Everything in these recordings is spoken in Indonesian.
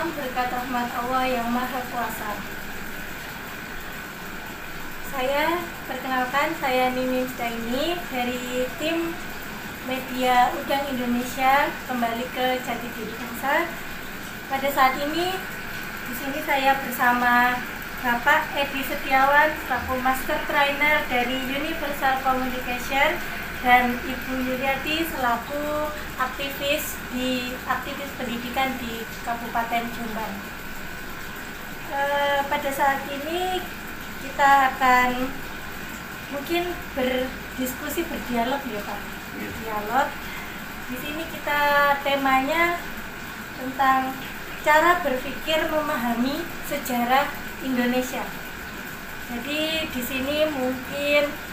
Salam berkat rahmat Allah yang Maha Kuasa. Saya perkenalkan, saya Nining Staini dari tim Media Udang Indonesia, kembali ke Jati Diri Bangsa. Pada saat ini di sini saya bersama Bapak Edi Setiawan selaku Master Trainer dari Universal Communication dan Ibu Yuryati selaku aktivis pendidikan di Kabupaten Jombang. Pada saat ini kita akan mungkin berdiskusi, berdialog ya Pak. Dialog. Di sini kita temanya tentang cara berpikir memahami sejarah Indonesia. Jadi di sini mungkin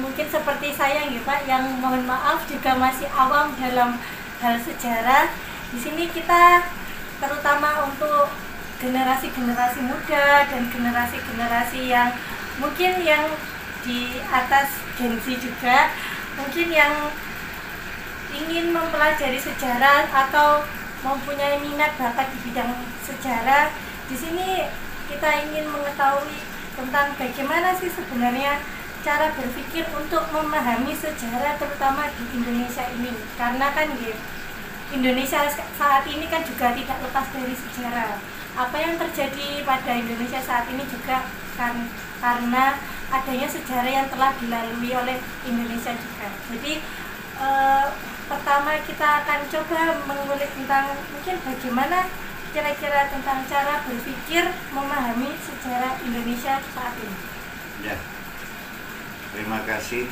mungkin seperti saya ya Pak, yang mohon maaf juga masih awam dalam hal sejarah. Di sini kita terutama untuk generasi-generasi muda dan generasi-generasi yang mungkin yang di atas Gen Z juga, mungkin yang ingin mempelajari sejarah atau mempunyai minat bakat di bidang sejarah. Di sini kita ingin mengetahui tentang bagaimana sih sebenarnya cara berpikir untuk memahami sejarah terutama di Indonesia ini. Karena kan Indonesia saat ini kan juga tidak lepas dari sejarah. Apa yang terjadi pada Indonesia saat ini juga karena adanya sejarah yang telah dilalui oleh Indonesia juga. Jadi pertama kita akan coba mengulik tentang mungkin bagaimana kira-kira tentang cara berpikir memahami sejarah Indonesia saat ini. Ya, terima kasih.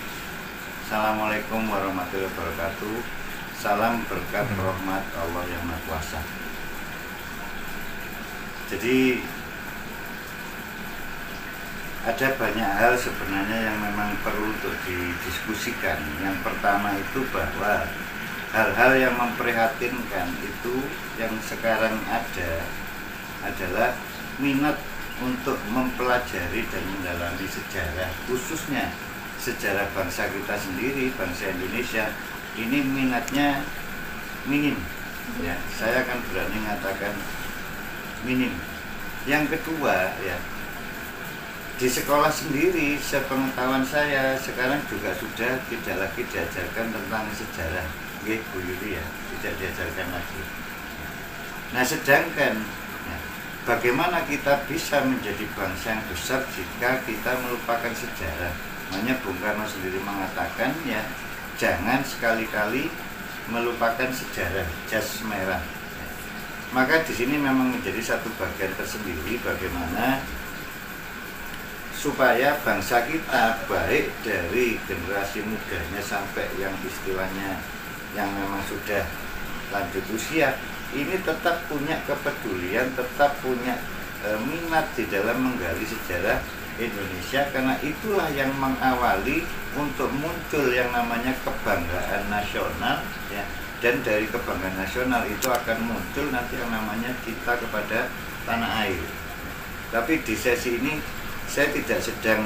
Assalamualaikum warahmatullahi wabarakatuh. Salam berkat rahmat Allah yang Maha Kuasa. Jadi ada banyak hal sebenarnya yang memang perlu untuk didiskusikan. Yang pertama itu bahwa hal-hal yang memprihatinkan itu yang sekarang ada adalah minat untuk mempelajari dan mendalami sejarah, khususnya sejarah bangsa kita sendiri, bangsa Indonesia. Ini minatnya minim. Ya, saya akan berani mengatakan minim. Yang kedua, ya, di sekolah sendiri, sepengetahuan saya sekarang juga sudah tidak lagi diajarkan tentang sejarah. Bu Yuli ya, tidak diajarkan lagi. Nah, sedangkan ya, bagaimana kita bisa menjadi bangsa yang besar jika kita melupakan sejarah? Makanya Bung Karno sendiri mengatakan ya, jangan sekali-kali melupakan sejarah, jas merah. Maka di sini memang menjadi satu bagian tersendiri bagaimana supaya bangsa kita, baik dari generasi mudanya sampai yang istilahnya yang memang sudah lanjut usia, ini tetap punya kepedulian, tetap punya minat di dalam menggali sejarah Indonesia, karena itulah yang mengawali untuk muncul yang namanya kebanggaan nasional ya. Dan dari kebanggaan nasional itu akan muncul nanti yang namanya cinta kepada tanah air. Tapi di sesi ini saya tidak sedang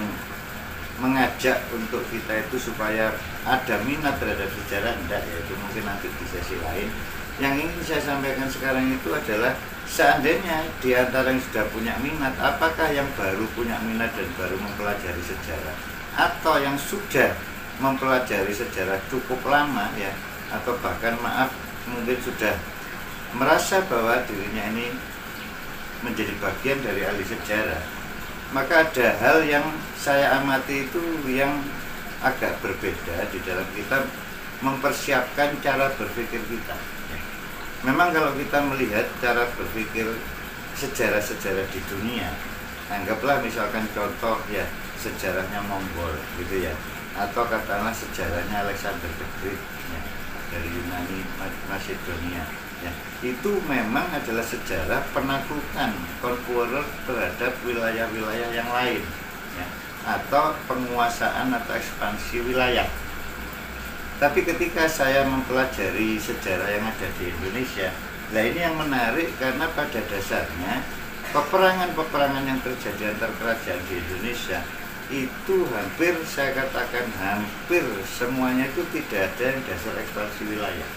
mengajak untuk kita itu supaya ada minat terhadap sejarah, enggak, yaitu mungkin nanti di sesi lain. Yang ingin saya sampaikan sekarang itu adalah seandainya di antara yang sudah punya minat, apakah yang baru punya minat dan baru mempelajari sejarah, atau yang sudah mempelajari sejarah cukup lama ya, atau bahkan maaf mungkin sudah merasa bahwa dirinya ini menjadi bagian dari ahli sejarah, maka ada hal yang saya amati itu yang agak berbeda di dalam kita mempersiapkan cara berpikir kita. Memang kalau kita melihat cara berpikir sejarah-sejarah di dunia, anggaplah misalkan contoh ya sejarahnya Mongol gitu ya, atau katakanlah sejarahnya Alexander the Great ya, dari Yunani Macedonia ya, itu memang adalah sejarah penaklukan conqueror terhadap wilayah-wilayah yang lain ya, atau penguasaan atau ekspansi wilayah. Tapi ketika saya mempelajari sejarah yang ada di Indonesia, nah ini yang menarik karena pada dasarnya peperangan-peperangan yang terjadi antar kerajaan di Indonesia itu hampir, saya katakan hampir semuanya itu tidak ada yang dasar ekspansi wilayah.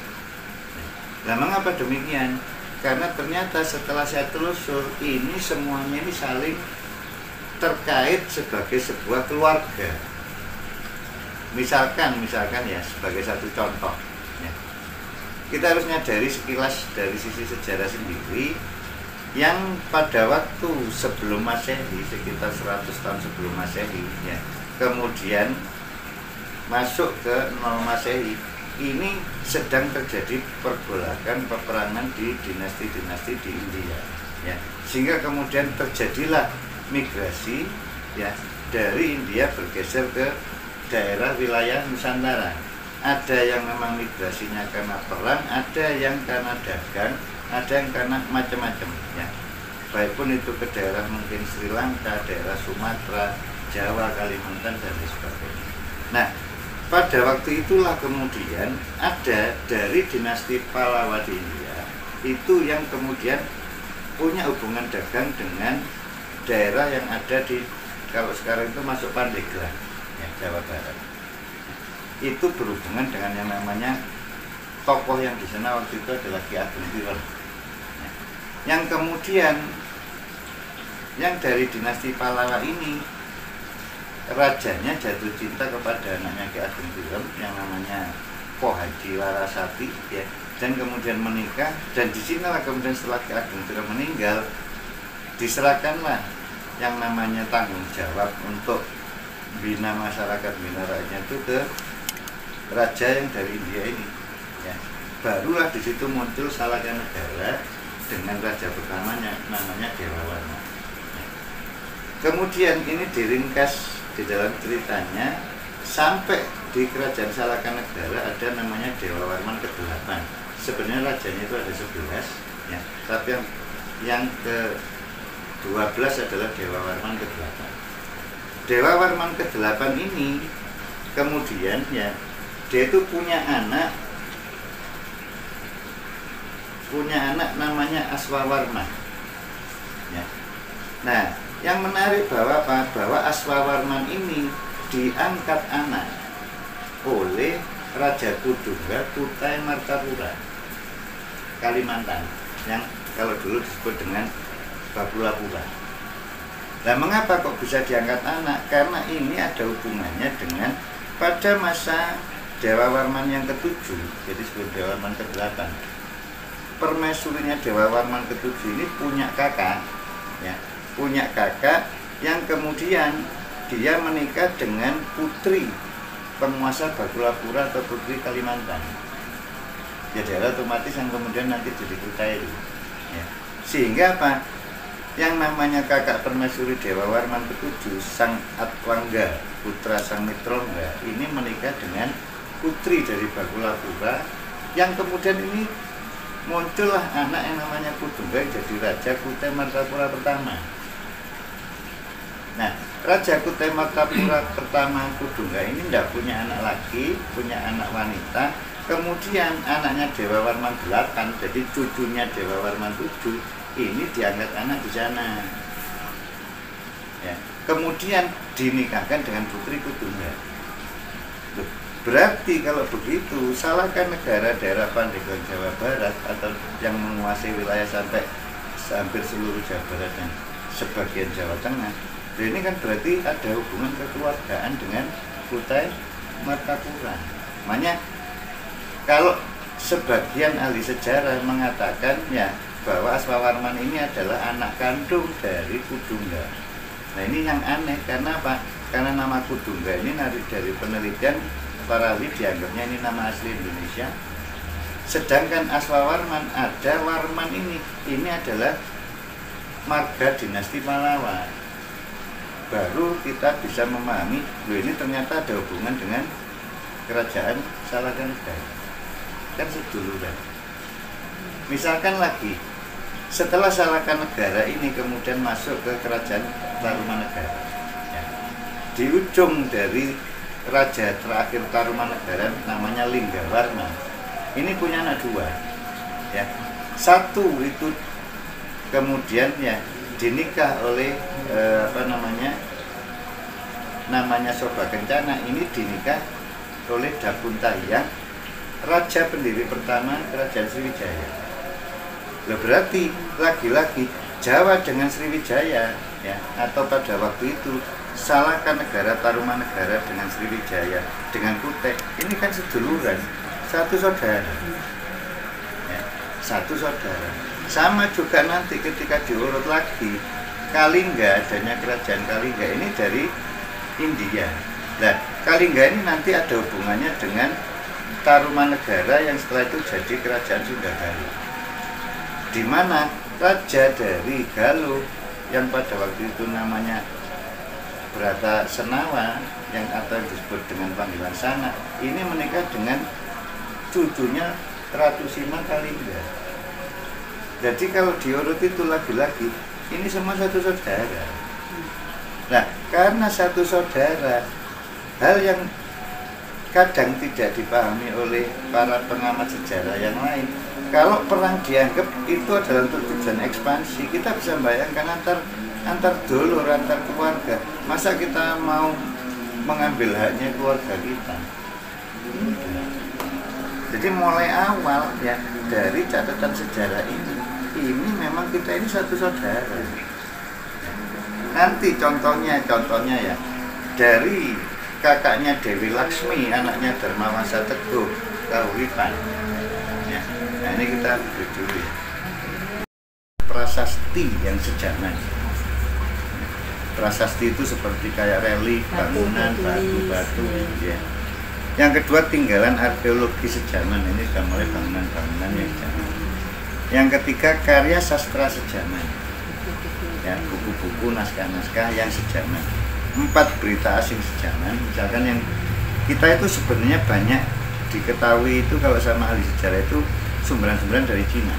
Nah, mengapa demikian? Karena ternyata setelah saya telusur, ini semuanya ini saling terkait sebagai sebuah keluarga. Misalkan ya, sebagai satu contoh ya, kita harus nyadari sekilas dari sisi sejarah sendiri, yang pada waktu sebelum Masehi, sekitar 100 tahun sebelum Masehi ya, kemudian masuk ke 0 Masehi, ini sedang terjadi pergolakan peperangan di dinasti-dinasti di India ya, sehingga kemudian terjadilah migrasi ya, dari India bergeser ke daerah wilayah Nusantara. Ada yang memang migrasinya karena perang, ada yang karena dagang, ada yang karena macam-macam ya, baik pun itu ke daerah mungkin Sri Lanka, daerah Sumatera, Jawa, Kalimantan dan lain sebagainya. Nah, pada waktu itulah kemudian ada dari dinasti Pallawa di India itu yang kemudian punya hubungan dagang dengan daerah yang ada di, kalau sekarang itu masuk Pandeglang ya, Jawa Barat. Itu berhubungan dengan yang namanya tokoh yang di sana waktu itu adalah Ki Ageng Tirem ya. Yang kemudian yang dari dinasti Pallawa ini, rajanya jatuh cinta kepada anaknya Ki Ageng Tirem yang namanya Pohaji Larasati ya, dan kemudian menikah. Dan di sinilah kemudian setelah Ki Ageng Tirem meninggal, diserahkanlah yang namanya tanggung jawab untuk bina masyarakat, bina rakyatnya itu ke raja yang dari India ini ya. Barulah di situ muncul Salakanegara dengan raja pertamanya namanya Dewawarman ya. Kemudian ini diringkas di dalam ceritanya sampai di kerajaan Salakanegara ada namanya Dewawarman ke-8. Sebenarnya rajanya itu ada 11 ya, tapi yang ke-12 adalah Dewawarman ke-8. Dewawarman ke-8 ini kemudian ya, dia itu punya anak namanya Aswawarman ya. Nah, yang menarik bahwa Aswawarman ini diangkat anak oleh Raja Kudungga Kutai Martapura Kalimantan, yang kalau dulu disebut dengan Babulapura. Nah, mengapa kok bisa diangkat anak? Karena ini ada hubungannya dengan pada masa Dewawarman yang ke-7, jadi sebelum Dewawarman ke-8, permaisurinya Dewawarman ke-7 ini punya kakak ya, punya kakak yang kemudian dia menikah dengan putri penguasa Babulapura atau putri Kalimantan. Ya, daerah otomatis yang kemudian nanti jadi Kutai ya. Sehingga apa? Yang namanya kakak permaisuri Dewawarman ke-7, Sang Atwangga, putra Sang Mitrongga, ini menikah dengan putri dari Babulapura, yang kemudian ini muncullah anak yang namanya Kudungga jadi Raja Kutai Martapura pertama. Nah, Raja Kutai Martapura pertama Kudungga ini tidak punya anak lagi, punya anak wanita. Kemudian anaknya Dewawarman 8, jadi cucunya Dewawarman 7 ini diangkat anak di sana ya. Kemudian dinikahkan dengan putri Kudungga. Berarti kalau begitu, Salakanegara daerah Pandeglang Jawa Barat atau yang menguasai wilayah sampai hampir seluruh Jawa Barat dan sebagian Jawa Tengah, ini kan berarti ada hubungan kekeluargaan dengan Kutai Martapura. Makanya kalau sebagian ahli sejarah mengatakan ya bahwa Aswawarman ini adalah anak kandung dari Kudungga. Nah, ini yang aneh, karena apa? Karena nama Kudungga ini dari penelitian para ahli dianggapnya ini nama asli Indonesia. Sedangkan Aswawarman, ada Warman ini adalah marga dinasti Pallawa. Baru kita bisa memahami, loh ini ternyata ada hubungan dengan kerajaan Salakanegara. Kan seduluran. Misalkan lagi, setelah Salakanegara ini kemudian masuk ke kerajaan Tarumanegara ya. Di ujung dari raja terakhir Tarumanegara namanya Linggawarman, ini punya anak 2 ya. Satu itu kemudian ya dinikah oleh namanya Soba Kencana, ini dinikah oleh Dapuntahyang, raja pendiri pertama kerajaan Sriwijaya. Nah, berarti lagi-lagi Jawa dengan Sriwijaya ya, atau pada waktu itu salahkan negara Tarumanegara dengan Sriwijaya dengan Kutai, ini kan seduluran, satu saudara ya, satu saudara. Sama juga nanti ketika diurut lagi Kalingga, adanya kerajaan Kalingga ini dari India. Nah, Kalingga ini nanti ada hubungannya dengan Tarumanegara yang setelah itu jadi kerajaan Sundagara, di mana raja dari Galuh yang pada waktu itu namanya Brata Senawa yang atau disebut dengan panggilan Sanak, ini menikah dengan cucunya Ratu Sima Kalingga. Jadi kalau diurut itu lagi-lagi ini semua satu saudara. Nah, karena satu saudara, hal yang kadang tidak dipahami oleh para pengamat sejarah yang lain, kalau perang dianggap itu adalah untuk tujuan ekspansi, kita bisa bayangkan antar dulur, antar keluarga. Masa kita mau mengambil haknya keluarga kita? Jadi mulai awal ya, dari catatan sejarah ini memang kita ini satu saudara. Nanti contohnya ya, dari kakaknya Dewi Laksmi, anaknya Dharmawangsa Teguh Kahuripan ya. Nah, ini kita beri dulu ya. Prasasti yang sejaman. Prasasti itu seperti kayak relik, bangunan, batu ya. Yang kedua tinggalan arkeologi sejaman, ini sudah mulai bangunan-bangunan yang sejaman. Yang ketiga karya sastra sejaman ya, buku-buku, naskah-naskah yang sejaman. 4 berita asing sejaman, misalkan yang kita itu sebenarnya banyak diketahui itu kalau sama ahli sejarah itu sumberan-sumberan dari Cina.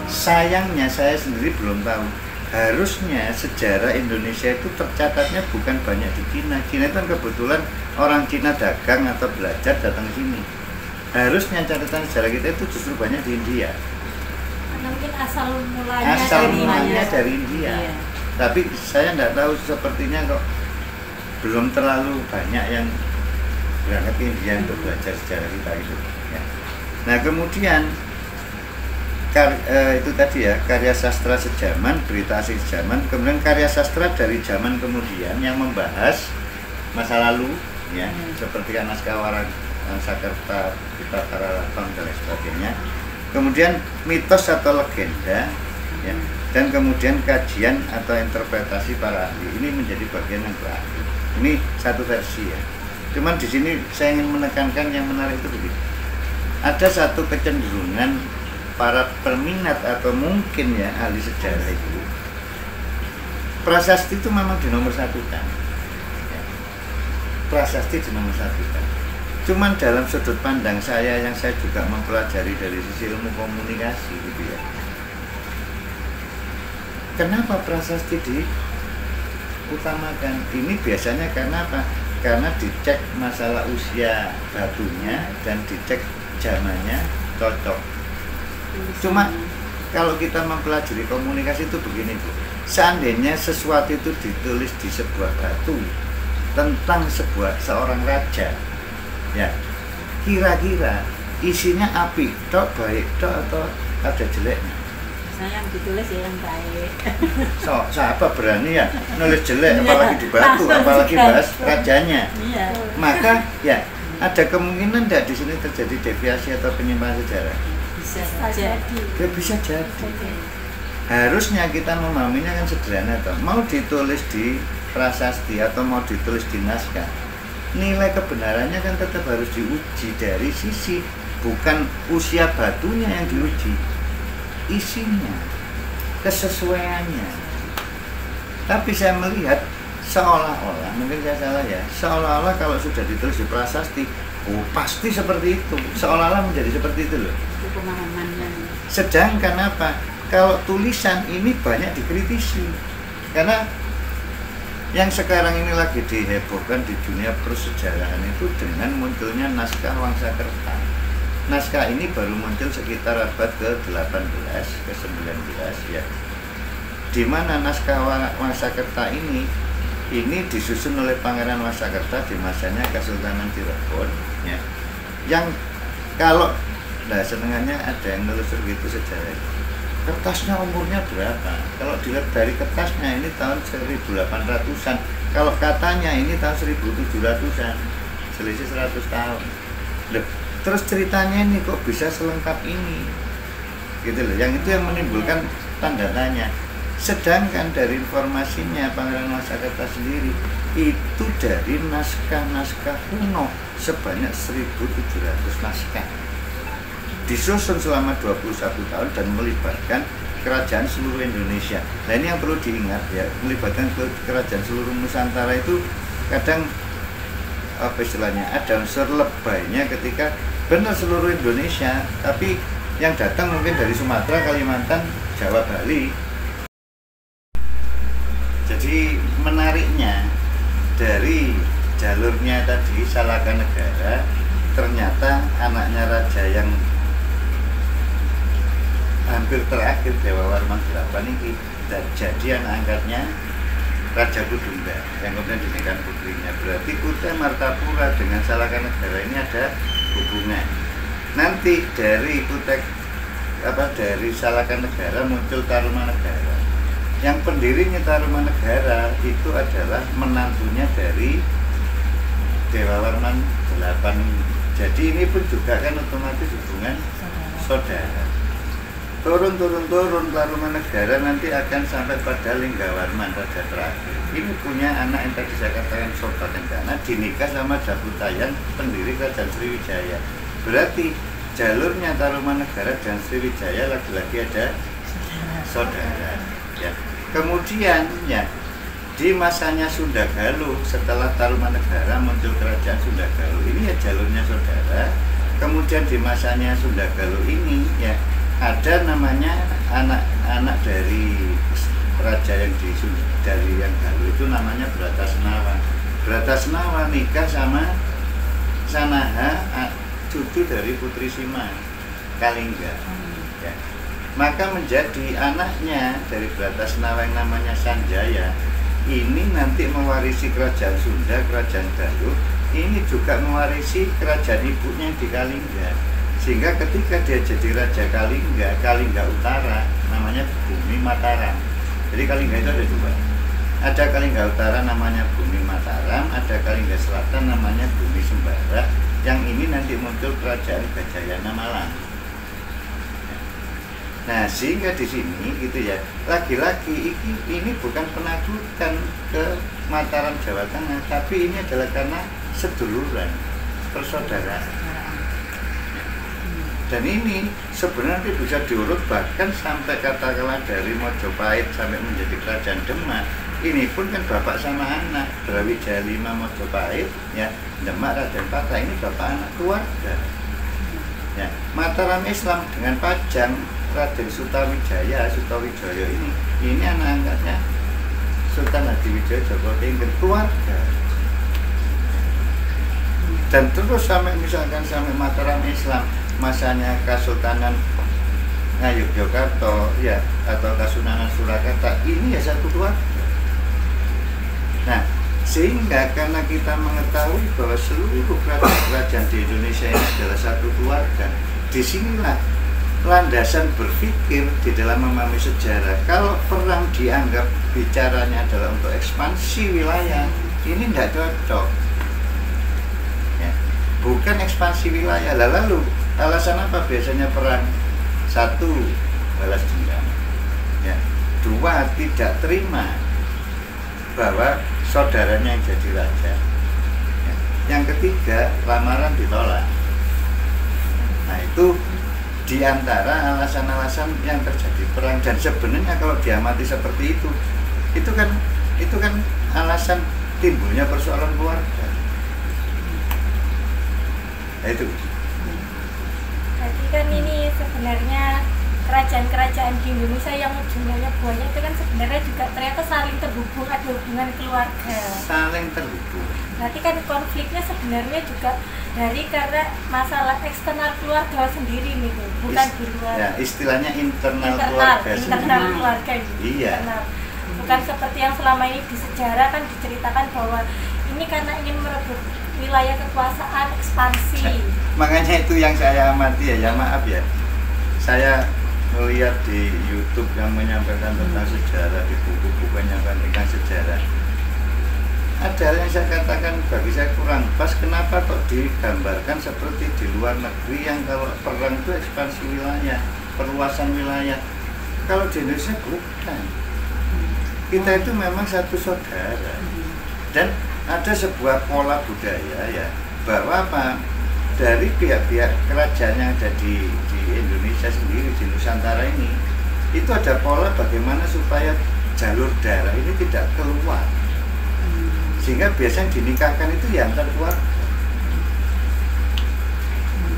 Sayangnya saya sendiri belum tahu, harusnya sejarah Indonesia itu tercatatnya bukan banyak di Cina. Cina itu kan kebetulan orang Cina dagang atau belajar datang ke sini. Harusnya catatan sejarah kita itu justru banyak di India. Mungkin asal mulanya dari India. Iya. Tapi saya tidak tahu, sepertinya kok belum terlalu banyak yang berangkat ke India untuk belajar sejarah kita itu ya. Nah, kemudian itu tadi ya, karya sastra sejaman, berita asing sejaman, kemudian karya sastra dari zaman kemudian yang membahas masa lalu ya, seperti naskah Warasakerta, Kita Karalaton dan lain sebagainya. Kemudian mitos atau legenda ya, dan kemudian kajian atau interpretasi para ahli, ini menjadi bagian yang terakhir. Ini satu versi ya. Cuman di sini saya ingin menekankan yang menarik itu begini. Ada satu kecenderungan para peminat atau mungkin ya ahli sejarah itu, prasasti itu memang dinomorsatukan ya. Prasasti dinomorsatukan. Cuman dalam sudut pandang saya yang saya juga mempelajari dari sisi ilmu komunikasi gitu ya, kenapa prasasti diutamakan? Ini biasanya karena apa? Karena dicek masalah usia batunya dan dicek zamannya cocok. Cuma kalau kita mempelajari komunikasi itu begini Bu, seandainya sesuatu itu ditulis di sebuah batu tentang seorang raja ya, kira-kira isinya apik tok, baik tok, atau ada jeleknya? Saya yang ditulis ya yang baik. Siapa berani ya nulis jelek, apalagi di batu, apalagi bahas rajanya. Maka ya ada kemungkinan tidak di sini terjadi deviasi atau penyimpangan sejarah? Bisa jadi. Ya, bisa jadi. Harusnya kita memahaminya kan sederhana toh. Mau ditulis di prasasti atau mau ditulis di naskah, nilai kebenarannya kan tetap harus diuji dari sisi bukan usia batunya yang diuji, isinya, kesesuaiannya. Tapi saya melihat seolah-olah, mungkin saya salah ya, seolah-olah kalau sudah ditulis di prasasti, oh pasti seperti itu, seolah-olah menjadi seperti itu loh. Pemahamannya. Sedangkan apa? Kalau tulisan ini banyak dikritisi, karena yang sekarang ini lagi dihebohkan di dunia persejarahan itu dengan munculnya naskah Wangsakerta. Naskah ini baru muncul sekitar abad ke-18, ke-19 ya. Di mana naskah Wangsakerta ini disusun oleh Pangeran Wangsakerta di masanya Kesultanan Cirebon ya. Yang kalau Nah senengannya ada yang nelusur gitu sejarah. Kertasnya umurnya berapa? Kalau dilihat dari kertasnya ini tahun 1800-an. Kalau katanya ini tahun 1700-an. Selisih 100 tahun. Loh, terus ceritanya ini kok bisa selengkap ini? Gitu loh. Yang itu yang menimbulkan tanda tanya. Sedangkan dari informasinya Pangeran Masakerta sendiri itu dari naskah-naskah kuno sebanyak 1.700 naskah. Disusun selama 21 tahun dan melibatkan kerajaan seluruh Indonesia. Nah ini yang perlu diingat ya, melibatkan kerajaan seluruh Nusantara itu kadang apa istilahnya, ada unsur lebaynya ketika benar seluruh Indonesia, tapi yang datang mungkin dari Sumatera, Kalimantan, Jawa, Bali. Jadi menariknya dari jalurnya tadi Salakanegara, ternyata anaknya raja yang hampir terakhir Dewa Warman 8 ini jadi anak angkatnya Raja Kudungga yang kemudian dinikahan putrinya. Berarti Kutai Martapura dengan Salakanegara ini ada hubungan. Nanti dari dari Salakanegara muncul Tarumanegara. Yang pendirinya Tarumanegara itu adalah menantunya dari Dewa Warman 8. Jadi ini pun juga kan otomatis hubungan saudara. Turun Tarumanegara nanti akan sampai pada Linggawarman, raja terakhir. Ini punya anak yang tadi saya katakan Sobat Tenggana, dinikah sama Dabutayan, pendiri kerajaan Sriwijaya. Berarti jalurnya Tarumanegara dan Sriwijaya lagi-lagi ada saudara. Ya. Kemudian ya di masanya Sunda Galuh, setelah Tarumanegara muncul kerajaan Sunda Galuh, ini ya jalurnya saudara. Kemudian di masanya Sunda Galuh ini ya ada namanya anak-anak dari raja yang dari yang Galuh itu namanya Bratasnawa. Bratasnawa nikah sama Sanaha, cucu dari Putri Sima Kalingga. Ya. Maka menjadi anaknya dari Bratasnawa yang namanya Sanjaya. Ini nanti mewarisi kerajaan Sunda, kerajaan Galuh. Ini juga mewarisi kerajaan ibunya di Kalingga. Sehingga ketika dia jadi Raja Kalingga Utara, namanya Bumi Mataram. Jadi Kalingga itu ada dua. Ada Kalingga Utara namanya Bumi Mataram, ada Kalingga Selatan namanya Bumi Sembara. Yang ini nanti muncul kerajaan Gajayana Malang. Nah sehingga di sini gitu ya, lagi-lagi ini bukan penakutan ke Mataram Jawa Tengah, tapi ini adalah karena seduluran, persaudaraan. Dan ini sebenarnya bisa diurut bahkan sampai katakanlah dari Mojopahit sampai menjadi kerajaan Demak. Ini pun kan bapak sama anak, Brawijaya 5 Mojopahit, ya Demak Raden Patah, ini bapak anak keluarga. Ya, Mataram Islam dengan Pajang Raden Sutawijaya ini anak angkatnya Sultan Hadiwijaya Joko Tingkir, keluarga. Dan terus sampai misalkan sampai Mataram Islam, masanya Kesultanan Ngayogyakarta ya atau Kasunanan Surakarta, ini ya satu keluarga. Nah, sehingga karena kita mengetahui bahwa seluruh kerajaan di Indonesia ini adalah satu keluarga, disinilah landasan berpikir di dalam memahami sejarah. Kalau perang dianggap bicaranya adalah untuk ekspansi wilayah, ini tidak cocok. Ya, bukan ekspansi wilayah. Lalu alasan apa biasanya perang? Satu, balas dendam. Ya. Dua, tidak terima bahwa saudaranya yang jadi raja. Ya. Yang ketiga, lamaran ditolak. Nah itu diantara alasan-alasan yang terjadi perang. Dan sebenarnya kalau diamati seperti itu kan alasan timbulnya persoalan keluarga. Nah itu. Jadi kan ini sebenarnya kerajaan-kerajaan di Indonesia yang jumlahnya banyak itu kan sebenarnya juga ternyata saling terhubung, ada hubungan keluarga. Saling terhubung. Berarti kan konfliknya sebenarnya juga dari karena masalah eksternal keluarga sendiri nih, bukan di luar. Ya, istilahnya internal keluarga sendiri. Keluarga gitu. Iya. Bukan seperti yang selama ini di sejarah kan diceritakan bahwa ini karena ingin merebut wilayah kekuasaan, ekspansi. Makanya itu yang saya amati ya maaf ya. Saya melihat di YouTube yang menyampaikan tentang sejarah, di buku-buku yang menyampaikan sejarah. Ada hal yang saya katakan bagi saya kurang pas. Kenapa kok digambarkan seperti di luar negeri yang kalau perang itu ekspansi wilayah, perluasan wilayah. Kalau di Indonesia bukan. Kita itu memang satu saudara. Dan ada sebuah pola budaya ya, bahwa apa? Dari pihak-pihak kerajaan yang ada di Indonesia sendiri, di Nusantara ini, itu ada pola bagaimana supaya jalur darah ini tidak keluar, sehingga biasanya dinikahkan itu ya antar keluarga.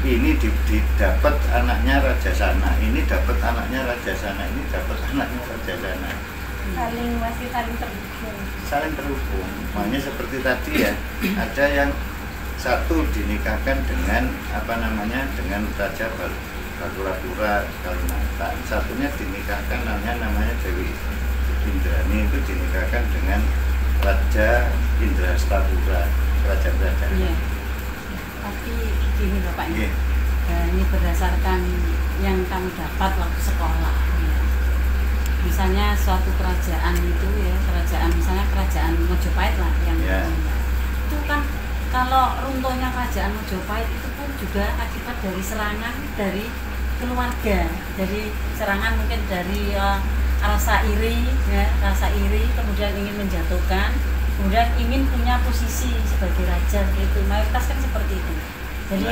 Ini didapat anaknya raja sana, ini dapat anaknya raja sana, ini dapat anaknya raja sana. Masih saling terhubung. Saling terhubung. Makanya seperti tadi ya, ada yang satu dinikahkan dengan dengan Raja Baturadura Kalimantan, satunya dinikahkan namanya Dewi Indrani, itu dinikahkan dengan Raja Indrastapura, kerajaan. Iya. Tapi gini Bapak ini, ini berdasarkan yang kami dapat waktu sekolah. Ya. Misalnya suatu kerajaan itu ya, misalnya kerajaan Mojopahit lah yang itu kan. Kalau runtuhnya kerajaan Mojopahit itu pun juga akibat dari serangan dari keluarga, dari serangan mungkin dari rasa iri, kemudian ingin menjatuhkan, kemudian ingin punya posisi sebagai raja, itu mayoritas kan seperti itu. Jadi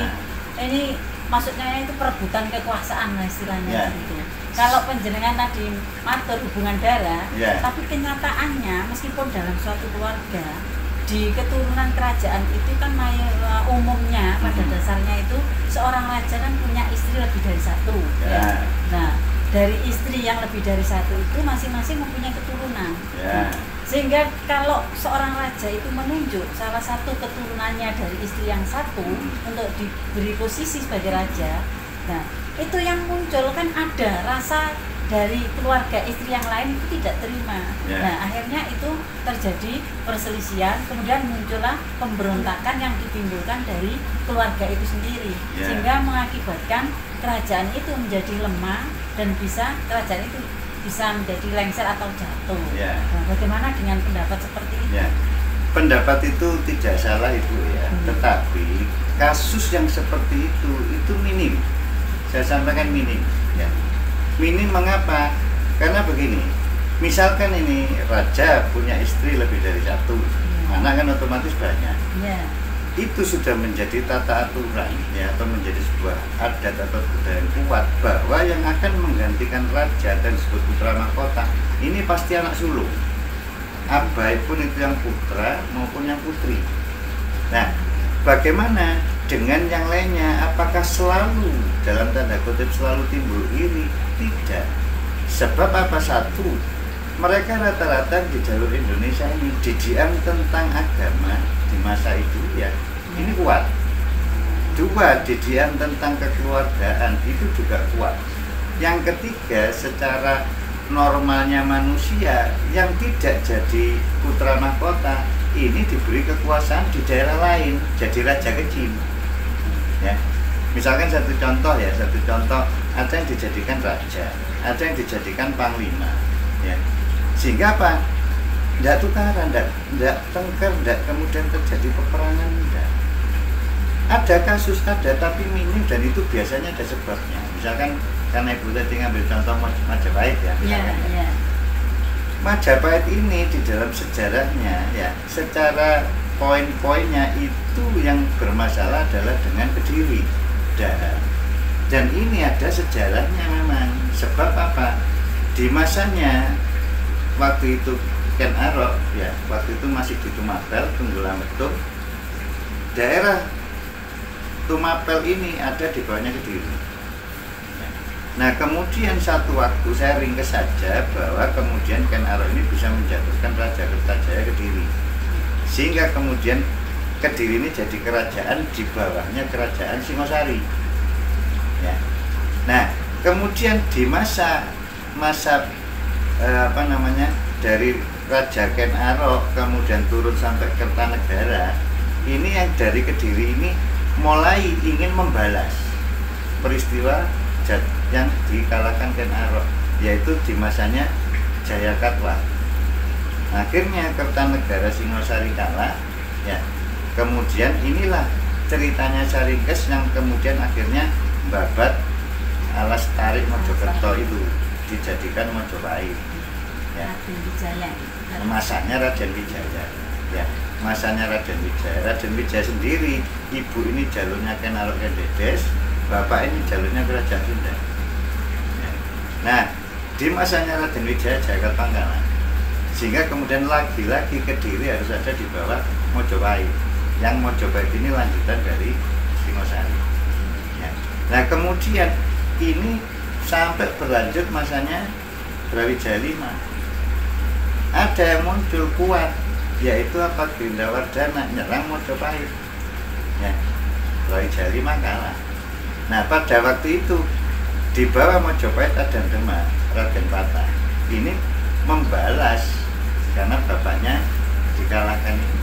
ini maksudnya itu perebutan kekuasaan lah istilahnya gitu. Kalau penjenengan tadi matur hubungan darah, tapi kenyataannya meskipun dalam suatu keluarga di keturunan kerajaan itu kan umumnya pada dasarnya itu seorang raja kan punya istri lebih dari satu. Nah, dari istri yang lebih dari satu itu masing-masing mempunyai keturunan. Sehingga kalau seorang raja itu menunjuk salah satu keturunannya dari istri yang satu untuk diberi posisi sebagai raja, nah itu yang muncul kan ada rasa dari keluarga istri yang lain itu tidak terima. Nah akhirnya itu terjadi perselisihan, kemudian muncullah pemberontakan yang ditimbulkan dari keluarga itu sendiri, sehingga mengakibatkan kerajaan itu menjadi lemah dan kerajaan itu bisa menjadi lengser atau jatuh. Nah, bagaimana dengan pendapat seperti itu? Pendapat itu tidak salah itu ya, tetapi kasus yang seperti itu minim. Saya sampaikan minim. Minim mengapa? Karena begini, misalkan ini raja punya istri lebih dari satu, anak kan otomatis banyak. Itu sudah menjadi tata aturan atau menjadi sebuah adat atau budaya yang kuat bahwa yang akan menggantikan raja dan disebut putra mahkota ini pasti anak sulung, baik pun itu yang putra maupun yang putri. Nah, bagaimana dengan yang lainnya? Apakah selalu dalam tanda kutip selalu timbul iri? Tidak. Sebab apa? Satu, mereka rata-rata di jalur Indonesia ini didiam tentang agama di masa itu ini kuat. Dua, didiam tentang kekeluargaan itu juga kuat. Yang ketiga, secara normalnya manusia yang tidak jadi putra mahkota ini diberi kekuasaan di daerah lain, jadi raja kecil. Misalkan satu contoh ada yang dijadikan raja, ada yang dijadikan panglima, sehingga apa? Tidak tukaran, tidak tengkar, tidak kemudian terjadi peperangan, tidak. Ada kasus tapi minim dan itu biasanya ada sebabnya. Misalkan karena ibu tadi ngambil contoh Majapahit Majapahit ini di dalam sejarahnya secara poin-poinnya itu yang bermasalah adalah dengan Kediri. Dan ini ada sejarahnya memang. Sebab apa? Di masanya waktu itu Ken Arok waktu itu masih di Tumapel, Tunggulang Betung. Daerah Tumapel ini ada di bawahnya Kediri. Nah kemudian satu waktu saya ringkes saja bahwa kemudian Ken Arok ini bisa menjatuhkan Raja Kertajaya Kediri, sehingga kemudian Kediri ini jadi kerajaan di bawahnya kerajaan Singosari. Nah kemudian di masa dari Raja Ken Arok kemudian turun sampai Kertanegara Ini yang dari Kediri ini mulai ingin membalas peristiwa yang dikalahkan Ken Arok, yaitu di masanya Jayakatwat. Akhirnya Kertanegara Singosari kalah, ya. Kemudian inilah ceritanya Saringkes yang kemudian akhirnya babat alas tarik Mojokerto itu dijadikan Mojopahit. Ya. Masanya Raden Wijaya. Ya, masanya Raden Wijaya. Raden Wijaya sendiri, ibu ini jalurnya Ken Arok Ken Dedes, bapak ini jalurnya Kerajaan Sunda. Ya. Nah, di masanya Raden Wijaya Jayakatwat Pangkalan, sehingga kemudian lagi-lagi Kediri harus ada di bawah Mojopahit. Yang Mojopahit ini lanjutan dari Singosari. Ya. Nah, kemudian ini sampai berlanjut masanya Brawijaya V. Ada yang muncul kuat, yaitu apa? Grindawardana nyerang Mojopahit. Ya. Brawijaya V kalah. Nah, pada waktu itu di bawah Mojopahit ada Demak, Raden Patah. Ini membalas karena bapaknya dikalahkan ini.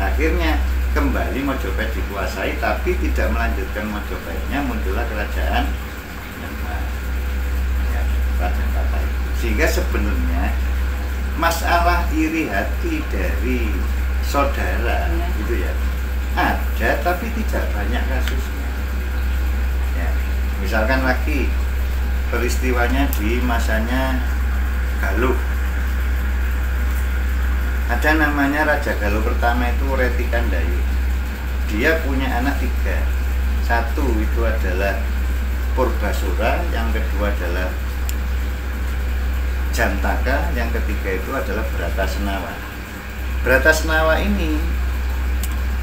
Akhirnya kembali Mojopahit dikuasai, tapi tidak melanjutkan Mojopahitnya, muncullah kerajaan Demak, ya, Raden Patah. Sehingga sebenarnya masalah iri hati dari saudara gitu ya ada, tapi tidak banyak kasusnya. Ya, misalkan lagi peristiwanya di masanya Galuh. Ada namanya Raja Galuh pertama itu Reti Kandayu. Dia punya anak 3. Satu itu adalah Purbasura, yang kedua adalah Jantaka, yang ketiga itu adalah Bratasenawa. Bratasenawa ini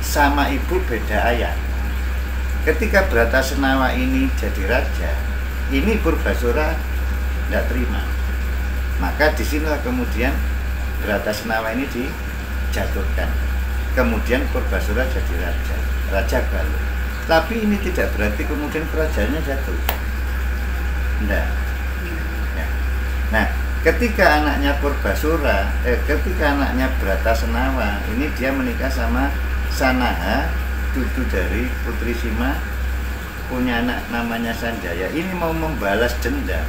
sama ibu beda ayah. Ketika Bratasenawa ini jadi raja, ini Purbasura tidak terima. Maka disinilah kemudian Bratasenawa ini dijatuhkan. Kemudian Purbasura jadi raja, Raja Galuh. Tapi ini tidak berarti kemudian kerajaannya jatuh. Tidak. Ya. Nah, ketika anaknya Purbasura, ketika anaknya Bratasenawa, ini dia menikah sama Sanaha, cucu dari Putri Sima, punya anak namanya Sanjaya. Ini mau membalas dendam.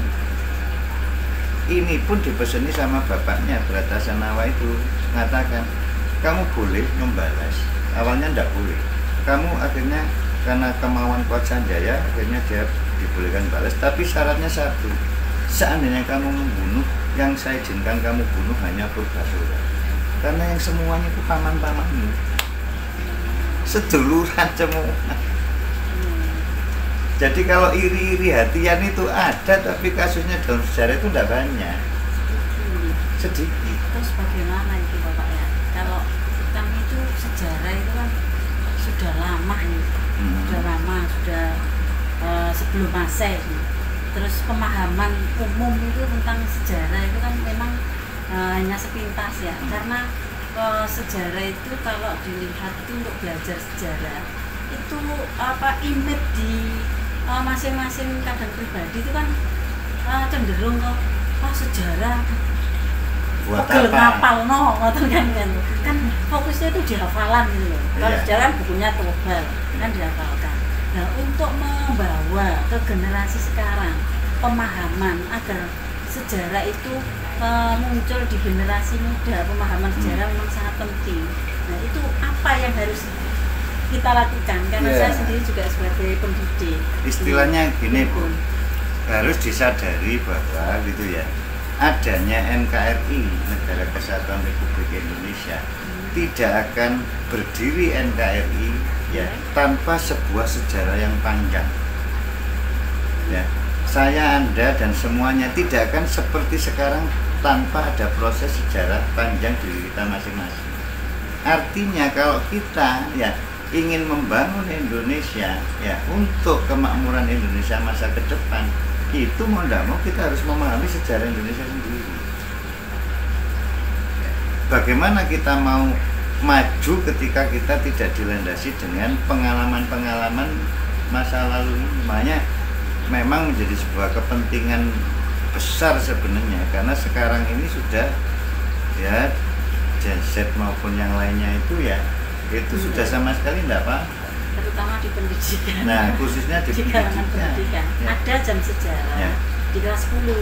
Ini pun dipeseni sama bapaknya, Bratasenawa itu mengatakan, kamu boleh membalas. Awalnya tidak boleh. Kamu akhirnya karena kemauan Kuat Sanjaya, akhirnya dia dibolehkan balas. Tapi syaratnya satu, seandainya kamu membunuh, yang saya izinkan kamu bunuh hanya Purbasura. Karena yang semuanya itu paman-pamanmu, seduluran semua. Jadi kalau iri-iri hatian itu ada, tapi kasusnya dalam sejarah itu tidak banyak. Sedikit. Terus bagaimana itu Bapak ya? Kalau kan itu sejarah itu kan sudah lama nih, sudah lama, sudah sebelum Masehi. Terus pemahaman umum itu tentang sejarah itu kan memang hanya sepintas ya, karena sejarah itu kalau dilihat itu untuk belajar sejarah itu apa image di masing-masing kadang pribadi itu kan cenderung ke sejarah pegel ngapal kan fokusnya itu di hafalan gitu loh. Kalau sejarah kan bukunya tebal kan dihafalkan. Nah, untuk membawa ke generasi sekarang pemahaman agar sejarah itu muncul di generasi muda, pemahaman sejarah memang sangat penting. Nah, itu apa yang harus kita lakukan? Karena saya sendiri juga sebagai pendidik. Istilahnya gini Bu, harus disadari bahwa gitu ya, adanya NKRI, Negara Kesatuan Republik Indonesia, tidak akan berdiri NKRI ya tanpa sebuah sejarah yang panjang. Ya, saya, Anda dan semuanya tidak akan seperti sekarang tanpa ada proses sejarah panjang diri kita masing-masing. Artinya kalau kita ya ingin membangun Indonesia ya untuk kemakmuran Indonesia masa ke depan, itu mau tidak mau kita harus memahami sejarah Indonesia sendiri. Bagaimana kita mau maju ketika kita tidak dilandasi dengan pengalaman-pengalaman masa lalu ini? Makanya memang menjadi sebuah kepentingan besar sebenarnya, karena sekarang ini sudah ya Gen Z maupun yang lainnya itu ya itu sudah sama sekali enggak apa. Terutama di pendidikan. Nah, khususnya di kalangan pendidikan. pendidikan. Ya. Ada jam sejarah. Ya. Di kelas 10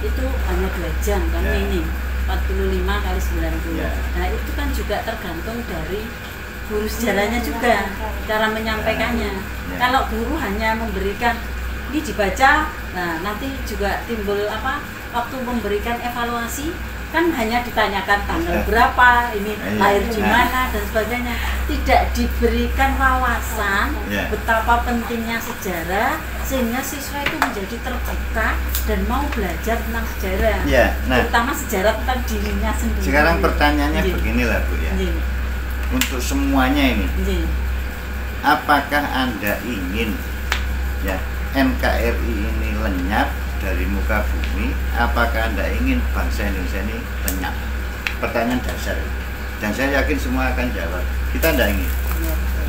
itu hanya 2 jam kan Ya. ini 45 kali 90. Ya. Nah, itu kan juga tergantung dari guru sejarahnya juga, cara menyampaikannya. Ya. Kalau guru hanya memberikan ini dibaca, nah nanti juga timbul apa? Waktu memberikan evaluasi kan hanya ditanyakan tanggal berapa, ini lahir di mana dan sebagainya. Tidak diberikan wawasan betapa pentingnya sejarah sehingga siswa itu menjadi terbuka dan mau belajar tentang sejarah. Ya, nah, terutama sejarah tentang dirinya sendiri. Sekarang pertanyaannya beginilah Bu ya. Untuk semuanya ini, apakah Anda ingin ya NKRI ini lenyap dari muka bumi? Apakah Anda ingin bangsa Indonesia ini lenyap? Pertanyaan dasar. Dan saya yakin semua akan jawab, kita tidak ingin.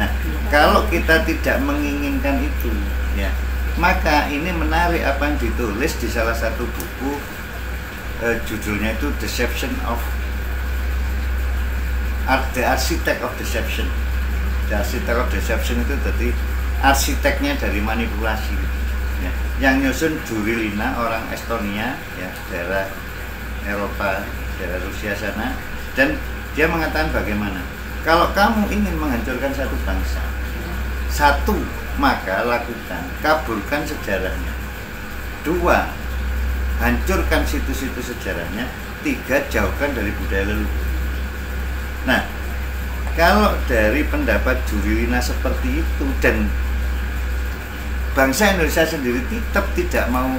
Nah, kalau kita tidak menginginkan itu, ya, maka ini menarik apa yang ditulis di salah satu buku, judulnya itu The Architect of Deception. The Architect of Deception itu tadi arsiteknya dari manipulasi. Ya. Yang nyusun Jurilina, orang Estonia, ya, daerah Eropa, daerah Rusia sana, dan dia mengatakan bagaimana kalau kamu ingin menghancurkan satu bangsa, satu, maka lakukan, kaburkan sejarahnya. 2, hancurkan situs-situs sejarahnya. 3, jauhkan dari budaya leluhur. Nah, kalau dari pendapat Jurilina seperti itu dan bangsa Indonesia sendiri tetap tidak mau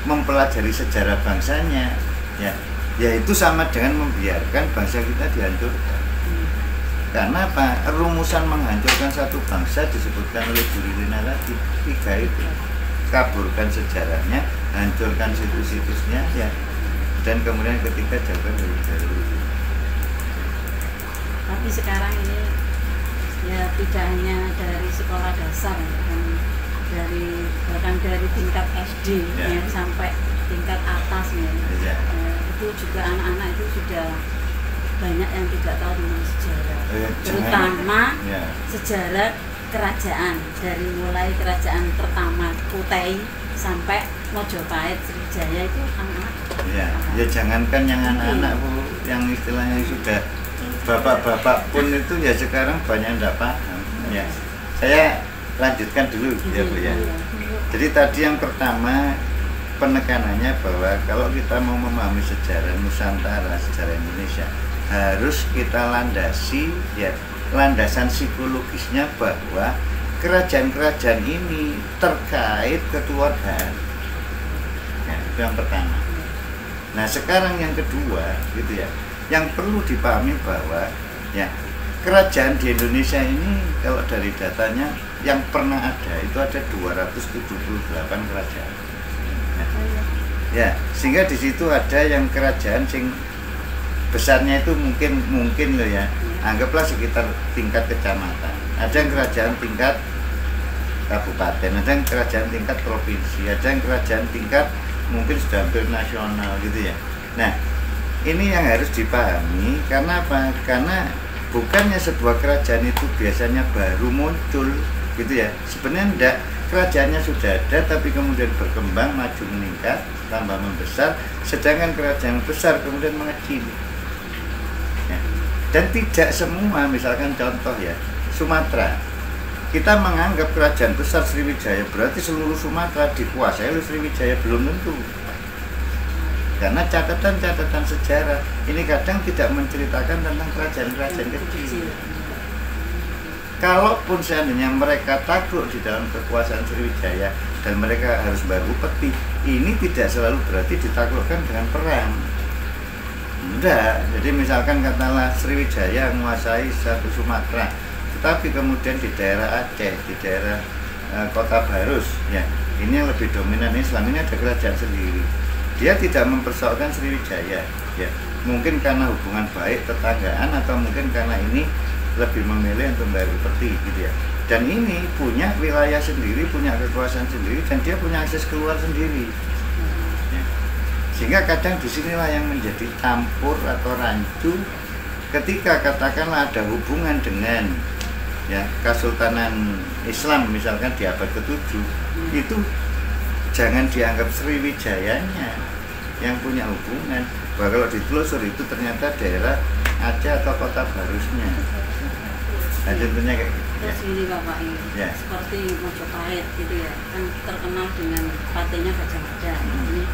mempelajari sejarah bangsanya, ya itu sama dengan membiarkan bangsa kita dihancurkan. Karena apa? Rumusan menghancurkan satu bangsa disebutkan oleh Jurilina tadi, 3 itu. Kaburkan sejarahnya, hancurkan situs-situsnya, ya, dan kemudian ketiga jauhkan dari budaya leluhur. Tapi sekarang ini ya tidak hanya dari sekolah dasar, bahkan dari tingkat SD ya, sampai tingkat atas ya. Itu juga anak-anak itu sudah banyak yang tidak tahu tentang sejarah, terutama sejarah kerajaan, dari mulai kerajaan pertama Kutai sampai Mojopahit, Sriwijaya itu anak-anak. Ya jangankan yang anak-anak Bu, yang istilahnya sudah bapak-bapak pun itu ya sekarang banyak tidak paham. Ya, saya lanjutkan dulu ya Bu ya. Jadi tadi yang pertama penekanannya bahwa kalau kita mau memahami sejarah Nusantara, sejarah Indonesia, harus kita landasi ya landasan psikologisnya bahwa kerajaan-kerajaan ini terkait kekeluargaan. Ya, itu yang pertama. Nah sekarang yang kedua gitu ya, yang perlu dipahami bahwa ya kerajaan di Indonesia ini kalau dari datanya yang pernah ada itu ada 278 kerajaan. Ya, sehingga di situ ada yang kerajaan sing besarnya itu mungkin loh ya, anggaplah sekitar tingkat kecamatan. Ada yang kerajaan tingkat kabupaten, ada yang kerajaan tingkat provinsi, ada yang kerajaan tingkat mungkin sudah hampir nasional gitu ya. Nah, ini yang harus dipahami. Karena apa? Karena bukannya sebuah kerajaan itu biasanya baru muncul gitu ya. Sebenarnya enggak, kerajaannya sudah ada tapi kemudian berkembang, maju, meningkat, tambah membesar, sedangkan kerajaan besar kemudian mengecil. Ya. Dan tidak semua, misalkan contoh ya, Sumatera. Kita menganggap kerajaan besar Sriwijaya berarti seluruh Sumatera dikuasai oleh Sriwijaya, belum tentu. Karena catatan-catatan sejarah ini kadang tidak menceritakan tentang kerajaan-kerajaan kecil. Kalaupun seandainya mereka takluk di dalam kekuasaan Sriwijaya dan mereka harus baru peti, ini tidak selalu berarti ditaklukkan dengan perang. Enggak. Jadi misalkan katakanlah Sriwijaya menguasai satu Sumatera, tetapi kemudian di daerah Aceh, di daerah Kota Barus, ya ini yang lebih dominan Islam, ini ada kerajaan sendiri. Dia tidak mempersoalkan Sriwijaya, ya mungkin karena hubungan baik tetanggaan atau mungkin karena ini lebih memilih untuk membayar upeti gitu ya. Dan ini punya wilayah sendiri, punya kekuasaan sendiri, dan dia punya akses keluar sendiri. Ya. Sehingga kadang disinilah yang menjadi campur atau rancu ketika katakanlah ada hubungan dengan ya Kesultanan Islam misalkan di abad ke-7, itu jangan dianggap Sriwijayanya yang punya hubungan. Bahwa kalau ditelusur itu ternyata daerah Aceh atau Kota Barusnya. Nah, contohnya kayak gitu. Terus gini Bapak ini, Ya. seperti Mojopahit gitu ya, kan terkenal dengan patenya Gajah Mada. Ini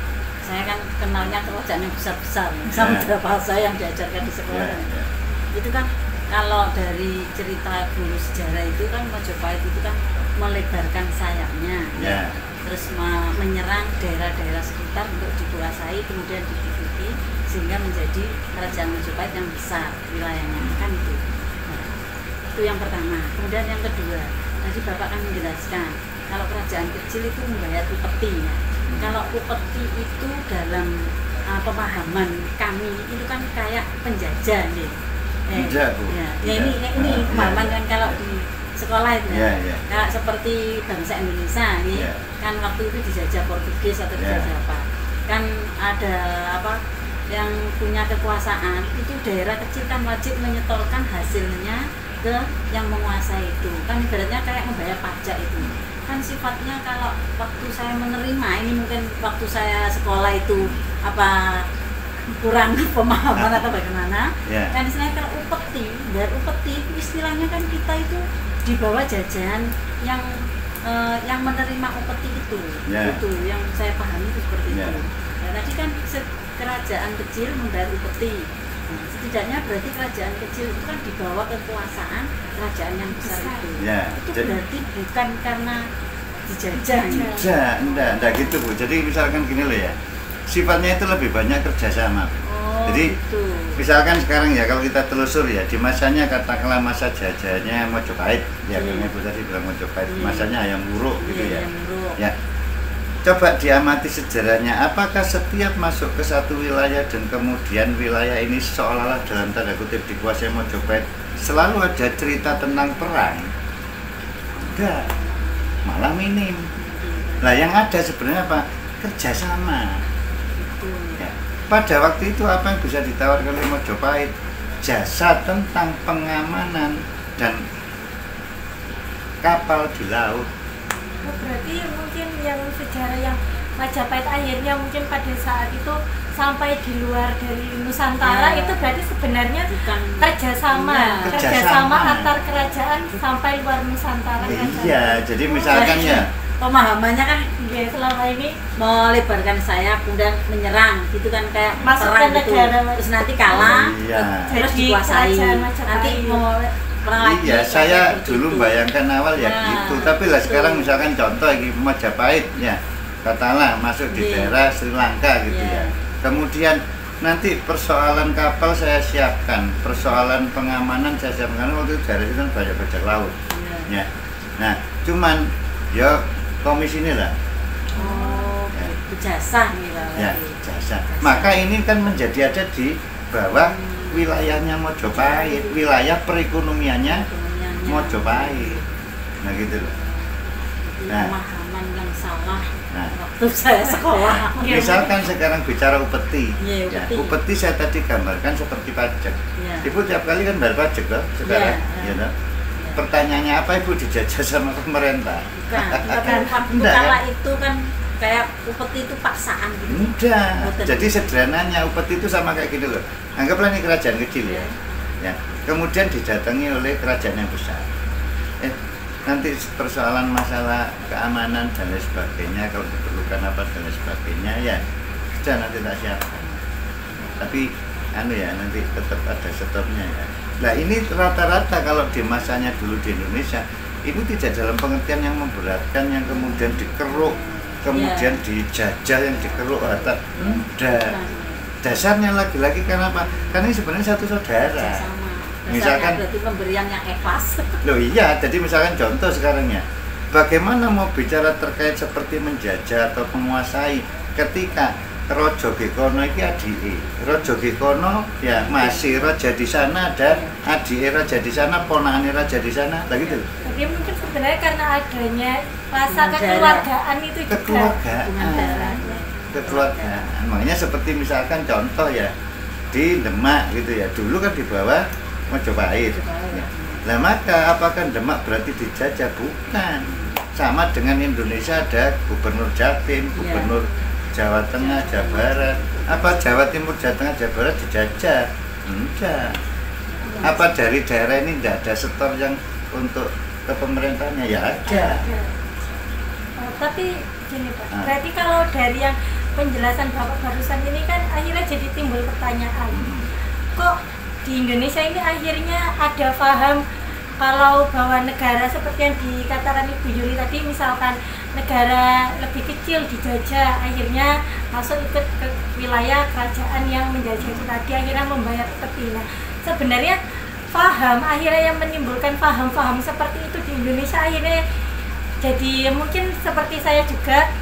saya kan kenalnya kerajaannya besar-besar, samudra bahasa yang diajarkan di sekolah. Ya. Itu kan kalau dari cerita guru sejarah itu kan Mojopahit itu kan melebarkan sayapnya, Ya. terus menyerang daerah-daerah sekitar untuk dikuasai, kemudian diduduki sehingga menjadi kerajaan Mojopahit yang besar wilayahnya, kan itu. Nah, itu yang pertama. Kemudian yang kedua, tadi Bapak kan menjelaskan kalau kerajaan kecil itu membayar upeti ya. Kalau upeti itu dalam pemahaman kami itu kan kayak penjajah nih. Penjajah, Bu. Ya, Ya. ini pemahaman kan kalau di sekolah itu Ya, ya. kayak seperti bangsa Indonesia ini Ya. kan waktu itu dijajah Portugis atau Ya. dijajah apa, kan ada apa yang punya kekuasaan itu daerah kecil kan wajib menyetorkan hasilnya ke yang menguasai itu, kan ibaratnya kayak membayar pajak itu kan sifatnya. Kalau waktu saya menerima ini mungkin waktu saya sekolah itu apa kurang pemahaman atau bagaimana Ya. kan istilahnya kalau upeti, bayar upeti itu istilahnya kan kita itu di bawah jajahan yang menerima upeti itu. Ya. Itu yang saya pahami itu seperti Ya. itu. Nah, tadi kan kerajaan kecil membayar upeti. Nah, setidaknya berarti kerajaan kecil itu kan di bawah kekuasaan kerajaan yang besar itu. Ya. Itu Jadi- berarti bukan karena dijajah. Enggak gitu Bu. Jadi misalkan gini loh ya, sifatnya itu lebih banyak kerjasama. Oh, Jadi gitu. misalkan sekarang ya kalau kita telusur ya di masanya katakanlah masa jajahnya Mojopahit ya, karena Ibu tadi bilang Mojopahit, masanya Hayam Wuruk gitu ya. Yang buruk. Ya, coba diamati sejarahnya, apakah setiap masuk ke satu wilayah dan kemudian wilayah ini seolah-olah dalam tanda kutip dikuasai Mojopahit selalu ada cerita tentang perang? Enggak, malah minim. Nah yang ada sebenarnya apa? Kerjasama. Gitu. Ya. Pada waktu itu apa yang bisa ditawarkan oleh Mojopahit? Jasa tentang pengamanan dan kapal di laut. Oh, berarti mungkin yang sejarah yang Majapahit akhirnya mungkin pada saat itu sampai di luar dari Nusantara Ya. itu berarti sebenarnya Bukan kerjasama, Iya. kerjasama Kerjasama. antar kerajaan sampai luar Nusantara. Iya, jadi misalkan ya, pemahamannya kan Iya, selama ini melebarkan sayap kemudian menyerang gitu kan, kayak Masuk perang ke gitu, negara. terus nanti kalah, Iya. terus Jadi dikuasai, kerajaan Majapahit. nanti mau perang lagi. iya, kayak saya gitu. dulu bayangkan awal ya Nah, gitu. Tapi lah betul. sekarang misalkan contoh lagi Majapahit ya, katakanlah masuk di Iya. daerah Sri Lanka gitu Iya. ya. Kemudian nanti persoalan kapal saya siapkan, persoalan pengamanan saya siapkan. Karena waktu itu daerah itu kan banyak bajak laut. Iya. Ya. Nah, cuman ya komisi ini lah. Oh, jasa nih Pak. Ya, jasa. Maka ini kan menjadi ada di bawah wilayahnya Mojopahit, wilayah perekonomiannya Mojopahit. Nah gitu loh. Nah. Pemahaman yang salah Nah. waktu saya sekolah. Misalkan sekarang bicara upeti, Iya, ya, upeti. upeti saya tadi gambarkan seperti pajak. Iya. Ibu tiap kali kan bayar pajak loh sekarang, Iya, ya toh? Iya. Pertanyaannya apa Ibu dijajah sama pemerintah? Bukan, waktu Enggak, kala kan? itu kan kayak upeti itu paksaan gitu. Enggak. Betul. Jadi sederhananya upeti itu sama kayak gitu loh. Anggaplah ini kerajaan kecil ya. Ya. Kemudian didatangi oleh kerajaan yang besar. Nanti persoalan masalah keamanan dan lain sebagainya, kalau diperlukan apa dan lain sebagainya ya sudah nanti tak siapkan. Tapi nanti tetap ada stopnya ya. Nah ini rata-rata kalau di masanya dulu di Indonesia ini tidak dalam pengertian yang memberatkan, yang kemudian dikeruk, kemudian dijajah, yang dikeruk harta. Udah. Dasarnya lagi-lagi karena apa? Karena ini sebenarnya satu saudara. Sama. Misalkan berarti pemberian yang ikhlas. Loh iya, jadi misalkan contoh sekarang ya, bagaimana mau bicara terkait seperti menjajah atau menguasai ketika Rojo Gekono ini adike. Rojo Gekono ya masih raja di sana dan adike raja di sana, ponakane raja di sana, lagi gitu. Jadi mungkin sebenarnya karena adanya rasa Hubungan kekeluargaan itu juga. Hubungan darah. Kekeluargaan. Makanya seperti misalkan contoh ya, di Demak gitu ya. Dulu kan di bawah Majapahit. Ya. Nah maka apakah Demak berarti dijajah? Bukan. Sama dengan Indonesia ada gubernur Jatim, gubernur Jawa Tengah, Jawa Barat. Apa Jawa Timur, Jawa Tengah, Jawa Barat dijajah? Enggak. Apa dari daerah ini tidak ada setor yang untuk ke pemerintahnya? Ya ada. Tapi gini Pak, berarti kalau dari yang penjelasan Bapak barusan ini kan akhirnya jadi timbul pertanyaan, kok di Indonesia ini akhirnya ada paham kalau bahwa negara seperti yang dikatakan Ibu Yuli tadi, misalkan negara lebih kecil dijajah, akhirnya masuk ikut ke wilayah kerajaan yang menjajah itu tadi, akhirnya membayar upeti. Nah, sebenarnya paham akhirnya yang menimbulkan paham-paham seperti itu di Indonesia akhirnya jadi mungkin seperti saya juga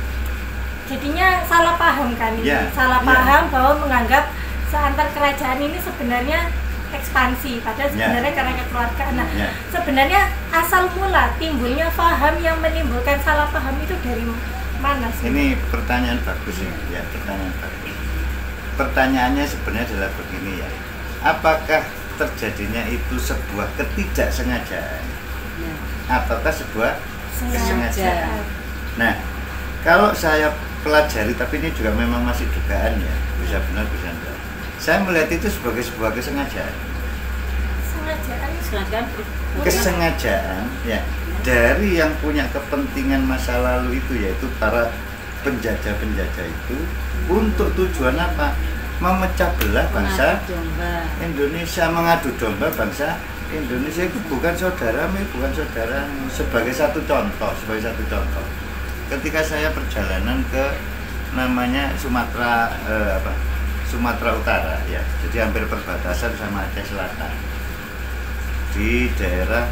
jadinya salah paham kan ini, salah paham bahwa menganggap seantar kerajaan ini sebenarnya ekspansi, padahal sebenarnya karena kekeluargaan. Nah, sebenarnya asal mula timbulnya paham yang menimbulkan salah paham itu dari mana sih? Ini pertanyaan bagus ini, ya pertanyaan bagus. Pertanyaannya sebenarnya adalah begini ya, apakah terjadinya itu sebuah ketidaksengajaan ataukah sebuah kesengajaan? Nah, kalau saya pelajari, tapi ini juga memang masih dugaan ya, bisa benar bisa enggak. Saya melihat itu sebagai sebuah kesengajaan. Kesengajaan ya dari yang punya kepentingan masa lalu itu, yaitu para penjajah-penjajah itu, untuk tujuan apa? Memecah belah bangsa Indonesia, mengadu domba bangsa Indonesia. Itu bukan saudaramu, bukan saudaramu. Sebagai satu contoh, ketika saya perjalanan ke namanya Sumatera Sumatera Utara ya, jadi hampir perbatasan sama Aceh Selatan, di daerah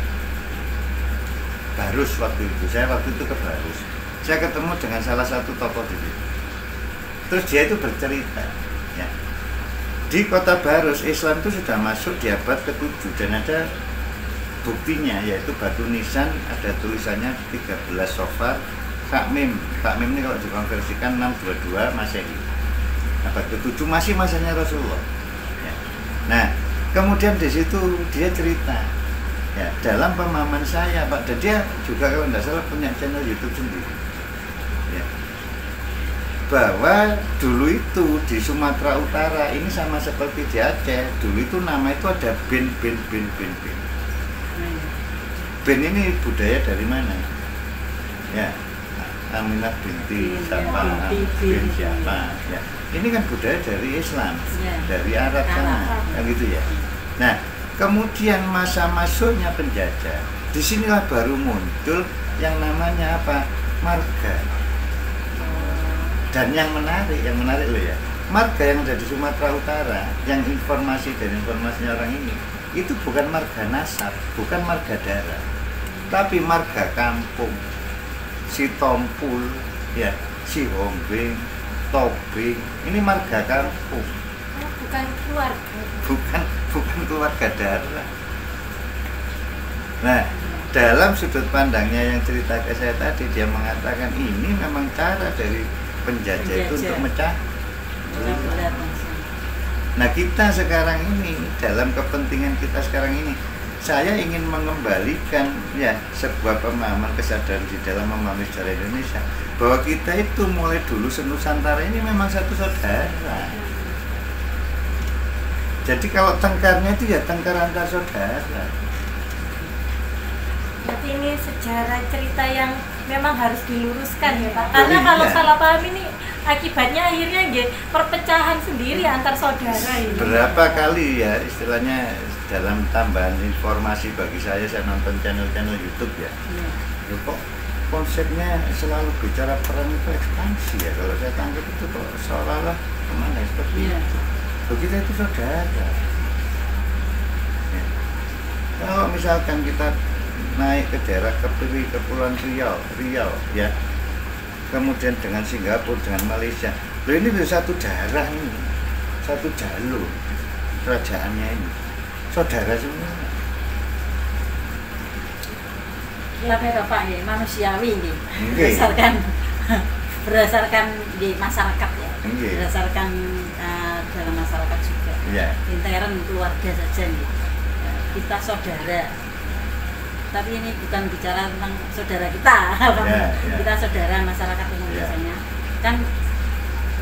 Barus. Waktu itu ke Barus, saya ketemu dengan salah satu tokoh di situ. Terus dia itu bercerita ya, di kota Barus Islam itu sudah masuk di abad ke-7 dan ada buktinya, yaitu batu nisan, ada tulisannya 13 Sofar Takmim. Takmim ini kalau dikonversikan 622 Masehi, abad ke-7, masih masanya Rasulullah ya. Nah kemudian di situ dia cerita ya, dalam pemahaman saya Pak, dan dia juga kalau tidak salah punya channel YouTube sendiri ya, bahwa dulu itu di Sumatera Utara ini sama seperti di Aceh, dulu itu nama itu ada bin. Bin ini budaya dari mana? Ya, Aminah binti siapa? Bin siapa? Ya, ini kan budaya dari Islam, dari Arab sana, kan gitu ya. Nah, kemudian masa masuknya penjajah, disinilah baru muncul yang namanya apa? Marga. Dan yang menarik loh ya, marga yang ada di Sumatera Utara, yang informasi dan informasinya orang ini, itu bukan marga nasab, bukan marga darah, tapi marga kampung. Si Tompul, ya, si Hombing, Tobing, ini marga kampung. Bukan keluarga. Bukan keluarga darah. Nah, dalam sudut pandangnya yang cerita ke saya tadi, dia mengatakan ini memang cara dari penjajah itu untuk mecah. Nah kita sekarang ini, dalam kepentingan kita sekarang ini, saya ingin mengembalikan ya sebuah pemahaman kesadaran di dalam memahami sejarah Indonesia, bahwa kita itu mulai dulu senusantara ini memang satu saudara. Jadi kalau tengkarnya itu ya tengkar antar saudara. Berarti ini sejarah cerita yang memang harus diluruskan ya Pak, karena kalau salah paham ini akibatnya akhirnya ya perpecahan sendiri antar saudara ini. Berapa kali ya istilahnya dalam tambahan informasi bagi saya nonton channel-channel YouTube ya, kok konsepnya selalu bicara perang itu ekspansi ya. Kalau saya tangkap itu kok seolah-olah kemana seperti itu. Kita itu saudara ya. Kalau misalkan kita naik ke daerah Kepulauan Riau ya, kemudian dengan Singapura, dengan Malaysia, loh ini bisa satu darah ini, satu jalur kerajaannya ini, saudara semua. Ya Bapak ya, manusiawi ini berdasarkan di masyarakat ya, berdasarkan dalam masyarakat juga. Ya. Intern keluarga saja nih. Kita saudara. Tapi ini bukan bicara tentang saudara kita. Kita saudara masyarakat umum biasanya. Kan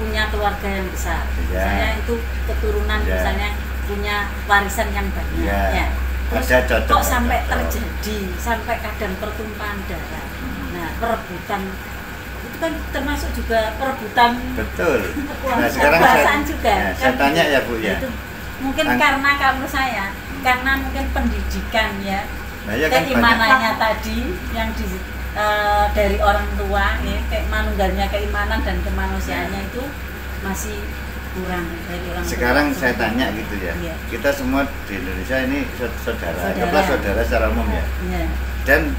punya keluarga yang besar. Misalnya itu keturunan misalnya punya warisan yang banyak. Ya. Terus kok sampai terjadi sampai kadang pertumpahan darah. Nah, perebutan itu kan termasuk juga perebutan. Betul. Nah, sekarang saya tanya ya Bu ya. Itu mungkin karena karena mungkin pendidikan ya. Nah, ya kan keimanannya tadi yang dari orang tua ya, kayak manunggalnya keimanan dan kemanusiaannya itu masih kurang dari orang sekarang tua. Saya tanya gitu ya, kita semua di Indonesia ini saudara secara umum ya. Dan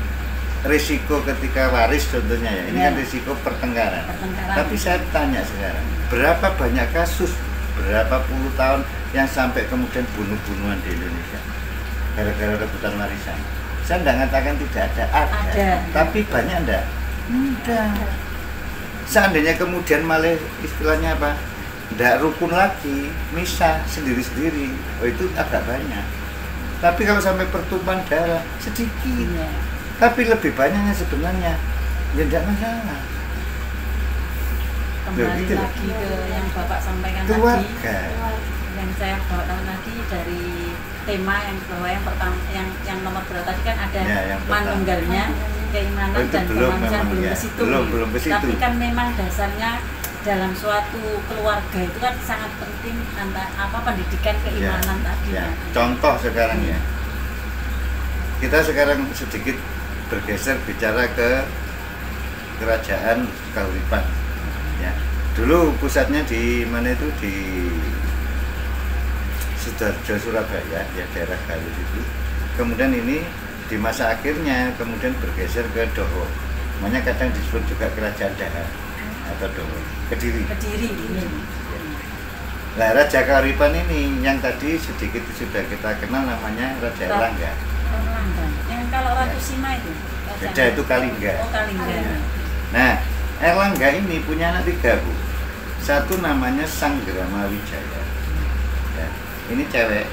risiko ketika waris contohnya ya, ini kan risiko pertengkaran. Tapi saya tanya sekarang, berapa banyak kasus, berapa puluh tahun yang sampai kemudian bunuh-bunuhan di Indonesia gara-gara rebutan warisan? Saya tidak mengatakan tidak ada. Tapi banyak enggak? Enggak. Seandainya kemudian malah istilahnya apa? Tidak rukun lagi, misah sendiri-sendiri, itu agak banyak. Tapi kalau sampai pertumpahan darah sedikit, tapi lebih banyaknya sebenarnya ya tidak masalah. Kembali gitu lagi ke yang Bapak sampaikan keluarga. Tadi, yang saya bawakan tadi dari tema yang bahwa yang pertama yang nomor berapa tadi kan ada manunggalnya, keimanan dan kemanusiaan belum ke situ. Tapi kan memang dasarnya dalam suatu keluarga itu kan sangat penting pendidikan keimanan tadi. Contoh sekarang ya. Kita sekarang sedikit bergeser bicara ke kerajaan Kahuripan. Ya. Dulu pusatnya di mana itu di Sidoarjo Surabaya, ya daerah Galus itu. Kemudian ini di masa akhirnya kemudian bergeser ke Doho. Makanya kadang disebut juga kerajaan Daha atau Doho. Kediri. Nah, Raja Kahuripan ini yang tadi sedikit sudah kita kenal namanya Raja Erlangga. Yang kalau Ratu Sima itu? Beda, itu Kalingga. Oh, Kalingga. Nah, Erlangga ini punya anak 3 Bu. Satu namanya Sanggrama Wijaya. Ya, ini cewek.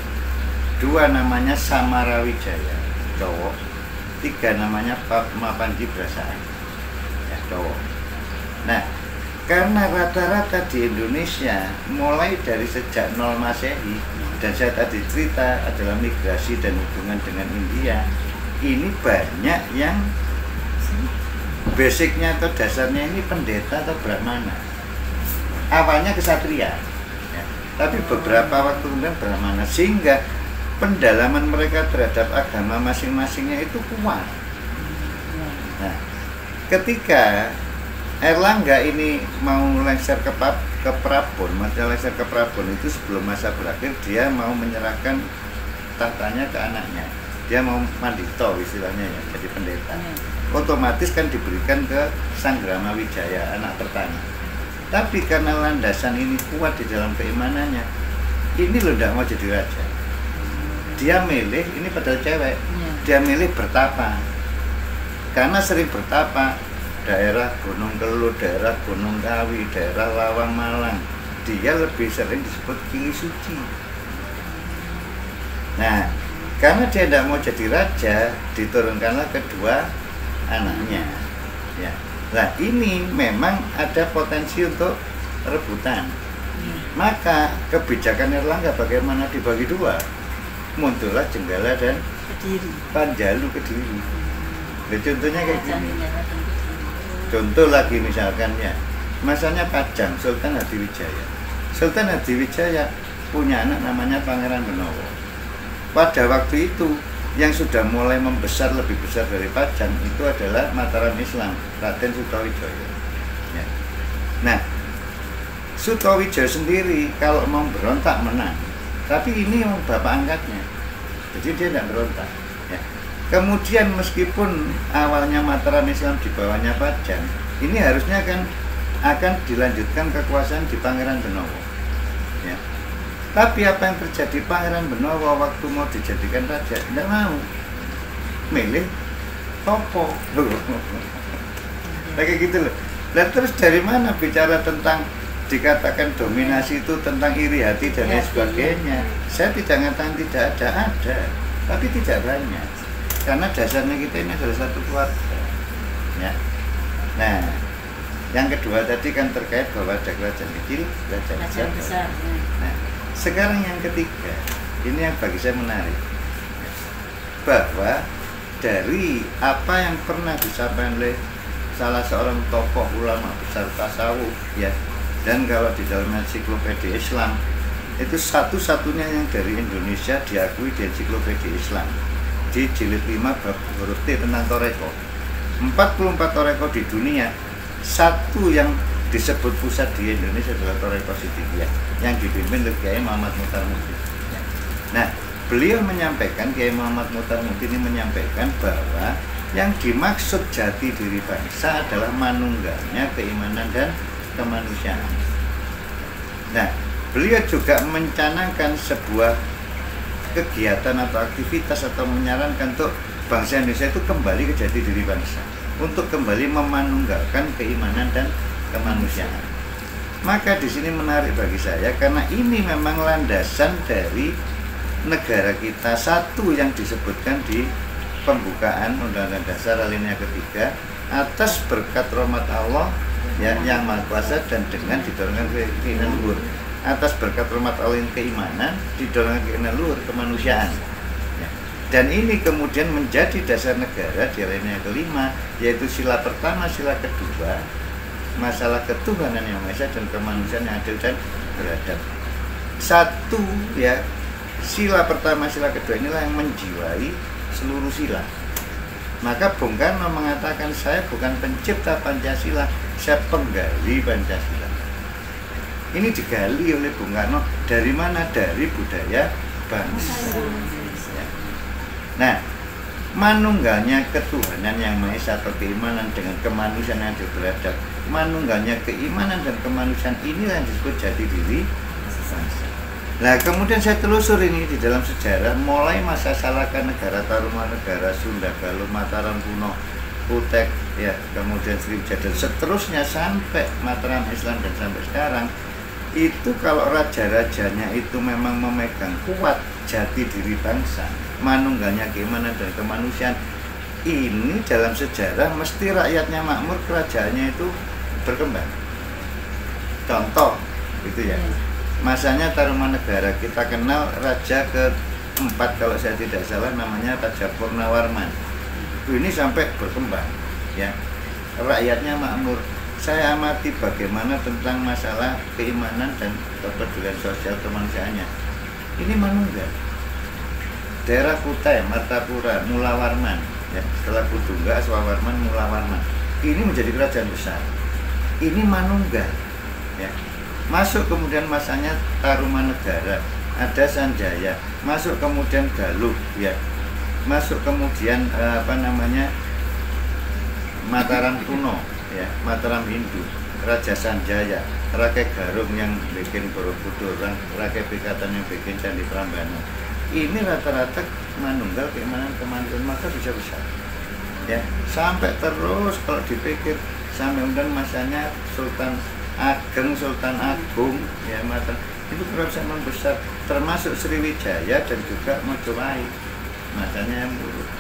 2 namanya Samarawijaya, cowok. 3 namanya Mapanji Brasaan, ya cowok. Nah, karena rata-rata di Indonesia mulai dari sejak 0 Masehi dan saya tadi cerita adalah migrasi dan hubungan dengan India, ini banyak yang basicnya atau dasarnya ini pendeta atau brahmana. Awalnya kesatria, ya. Tapi beberapa waktu kemudian brahmana, sehingga pendalaman mereka terhadap agama masing-masingnya itu kuat. Nah, ketika Erlangga ini mau lengser ke Prabon, maksudnya lengser ke Prabon itu sebelum masa berakhir, dia mau menyerahkan tahtanya ke anaknya. Dia mau mandito istilahnya ya, jadi pendeta. Otomatis kan diberikan ke Sanggrama Wijaya, anak pertama. Tapi karena landasan ini kuat di dalam keimanannya, ini loh tidak mau jadi raja. Dia milih, ini padahal cewek, dia milih bertapa. Karena sering bertapa, daerah Gunung Kelut, daerah Gunung Kawi, daerah Lawang Malang, dia lebih sering disebut Kili Suci. Nah, karena dia tidak mau jadi raja, diturunkanlah kedua anaknya. Ya. Nah, ini memang ada potensi untuk rebutan. Maka kebijakan Erlangga bagaimana dibagi 2? Muncullah Jenggala dan Panjalu Kediri. Nah, contohnya kayak gini. Contoh lagi misalkan ya, masanya Pajang, Sultan Hadiwijaya. Sultan Hadiwijaya punya anak namanya Pangeran Benowo. Pada waktu itu yang sudah mulai membesar lebih besar dari Pajang itu adalah Mataram Islam, Raden Sutawijaya. Ya. Nah, Sutawijaya sendiri kalau mau berontak menang, tapi ini bapak angkatnya, jadi dia tidak berontak. Ya. Kemudian meskipun awalnya Mataram Islam di bawahnya Pajang, ini harusnya akan dilanjutkan kekuasaan di Pangeran Benowo. Ya. Tapi apa yang terjadi, Pangeran Benowo waktu mau dijadikan raja tidak mau, milih Topo. Kayak gitu loh. Dan terus dari mana bicara tentang dikatakan dominasi itu tentang iri hati dan lain sebagainya. Saya tidak mengatakan tidak ada, tapi tidak banyak. Karena dasarnya kita ini adalah satu keluarga. Ya. Nah, yang kedua tadi kan terkait bahwa ada kerajaan kecil, kerajaan besar. Nah, sekarang yang ketiga, ini yang bagi saya menarik, bahwa dari apa yang pernah disampaikan oleh salah seorang tokoh ulama besar tasawuf, ya, dan kalau di dalam ensiklopedia Islam itu satu-satunya yang dari Indonesia diakui di ensiklopedia Islam di jilid 5 bab huruf T tentang toreko. 44 toreko di dunia, satu yang disebut pusat di Indonesia adalah toreko Siddiqiyah yang dipimpin oleh Kiai Muhammad Muhtar Mukti. Nah, beliau menyampaikan, Kiai Muhammad Muhtar Mukti ini menyampaikan bahwa yang dimaksud jati diri bangsa adalah manunggalnya keimanan dan kemanusiaan. Nah, beliau juga mencanangkan sebuah kegiatan atau aktivitas atau menyarankan untuk bangsa Indonesia itu kembali ke jati diri bangsa, untuk kembali memanunggalkan keimanan dan kemanusiaan. Maka di sini menarik bagi saya karena ini memang landasan dari negara kita, satu yang disebutkan di pembukaan Undang-Undang Dasar alinea ketiga, atas berkat rahmat Allah ya, yang Maha Kuasa dan dengan didorongkan keinginan luhur. Atas berkat rahmat Allah yang keimanan, didorongkan keinginan luhur kemanusiaan. Ya. Dan ini kemudian menjadi dasar negara di alinea kelima, yaitu sila pertama, sila kedua, masalah ketuhanan yang Maha Esa dan kemanusiaan yang adil dan beradab. Satu ya, sila pertama, sila kedua inilah yang menjiwai seluruh sila. Maka Bung Karno mengatakan, saya bukan pencipta Pancasila, saya penggali Pancasila. Ini digali oleh Bung Karno dari mana? Dari budaya bangsa. Nah, manunggalnya ketuhanan yang Maha Esa atau keimanan dengan kemanusiaan yang adil beradab, manunggalnya keimanan dan kemanusiaan inilah yang disebut jati diri bangsa. Nah, kemudian saya telusur ini di dalam sejarah, mulai masa Salaka Negara, Tarumanegara, Sunda, Galuh, Mataram kuno, Kutek, ya, kemudian Sriwijaya dan seterusnya sampai Mataram Islam dan sampai sekarang. Itu kalau raja-rajanya itu memang memegang kuat jati diri bangsa, manunggalnya keimanan dan kemanusiaan, ini dalam sejarah mesti rakyatnya makmur, kerajaannya itu berkembang. Contoh, gitu ya. Masanya Tarumanegara, kita kenal raja keempat kalau saya tidak salah, namanya Raja Purnawarman. Ini sampai berkembang, ya, rakyatnya makmur. Saya amati bagaimana tentang masalah keimanan dan kepedulian sosial kemanusiaannya. Ini manunggal. Daerah Kutai, Martapura, Mulawarman, ya, setelah Kudungga, Swawarman, Mulawarman. Ini menjadi kerajaan besar. Ini manunggal, ya. Masuk kemudian masanya Tarumanegara, ada Sanjaya, masuk kemudian Galuh, ya, masuk kemudian Mataram kuno, ya, Mataram Hindu, Raja Sanjaya, Rakai Garung yang bikin Borobudur, Rakai Pikatan yang bikin Candi Prambanan. Ini rata-rata manunggal keimanan kemanusiaan, maka bisa besar, ya, sampai terus kalau dipikir sampai kemudian masanya Sultan Ageng, Sultan Agung, ya, Mataram itu kerajaan besar, termasuk Sriwijaya dan juga Majapahit, masanya yang buruk.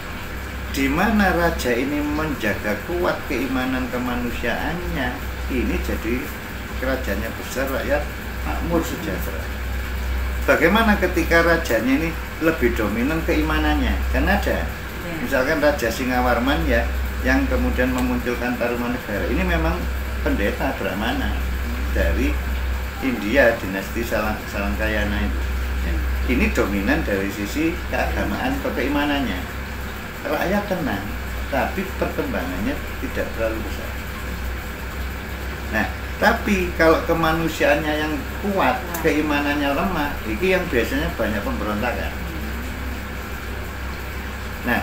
Di mana raja ini menjaga kuat keimanan kemanusiaannya, ini jadi kerajaannya besar, rakyat makmur sejahtera. Bagaimana ketika rajanya ini lebih dominan keimanannya? Kan ada, misalkan Raja Singawarman, ya, yang kemudian memunculkan Tarumanegara, ini memang pendeta Brahmana dari India, dinasti Salangkayana itu. Ini dominan dari sisi keagamaan atau keimanannya. Rakyat tenang, tapi perkembangannya tidak terlalu besar. Nah, tapi kalau kemanusiaannya yang kuat, keimanannya lemah, ini yang biasanya banyak pemberontakan. Nah,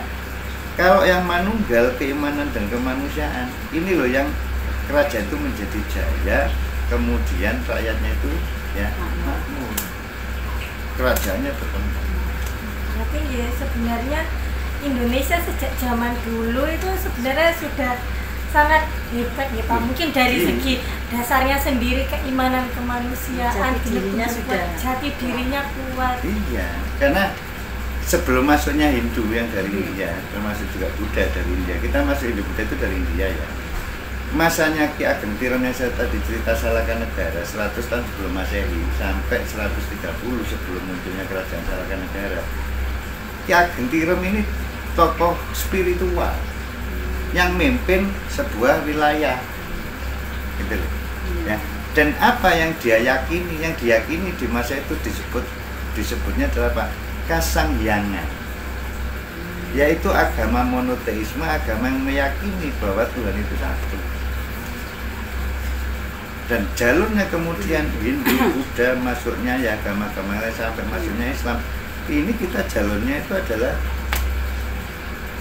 kalau yang manunggal keimanan dan kemanusiaan, ini loh yang kerajaan itu menjadi jaya, kemudian rakyatnya itu, ya, makmur, kerajaannya berkembang. Tapi ya sebenarnya Indonesia sejak zaman dulu itu sebenarnya sudah sangat hebat ya Pak. Mungkin dari segi dasarnya sendiri keimanan kemanusiaan, jati dirinya sudah jati dirinya kuat. Iya, karena sebelum masuknya Hindu yang dari India, termasuk juga Buddha dari India, kita masuk Hindu Buddha itu dari India ya. Masanya Ki Ageng Tirem yang saya tadi cerita Salakanegara 100 tahun sebelum Masehi sampai 130 sebelum munculnya kerajaan Salakanegara. Ki Ageng Tirem ini tokoh spiritual yang memimpin sebuah wilayah, gitu loh. Ya. Dan apa yang dia yakini, yang diyakini di masa itu disebutnya adalah apa? Kasangyangan, yaitu agama monoteisme, agama yang meyakini bahwa Tuhan itu satu. Dan jalurnya kemudian Hindu, Buddha masuknya ya agama-agama lain sampai masuknya Islam. Ini kita jalurnya itu adalah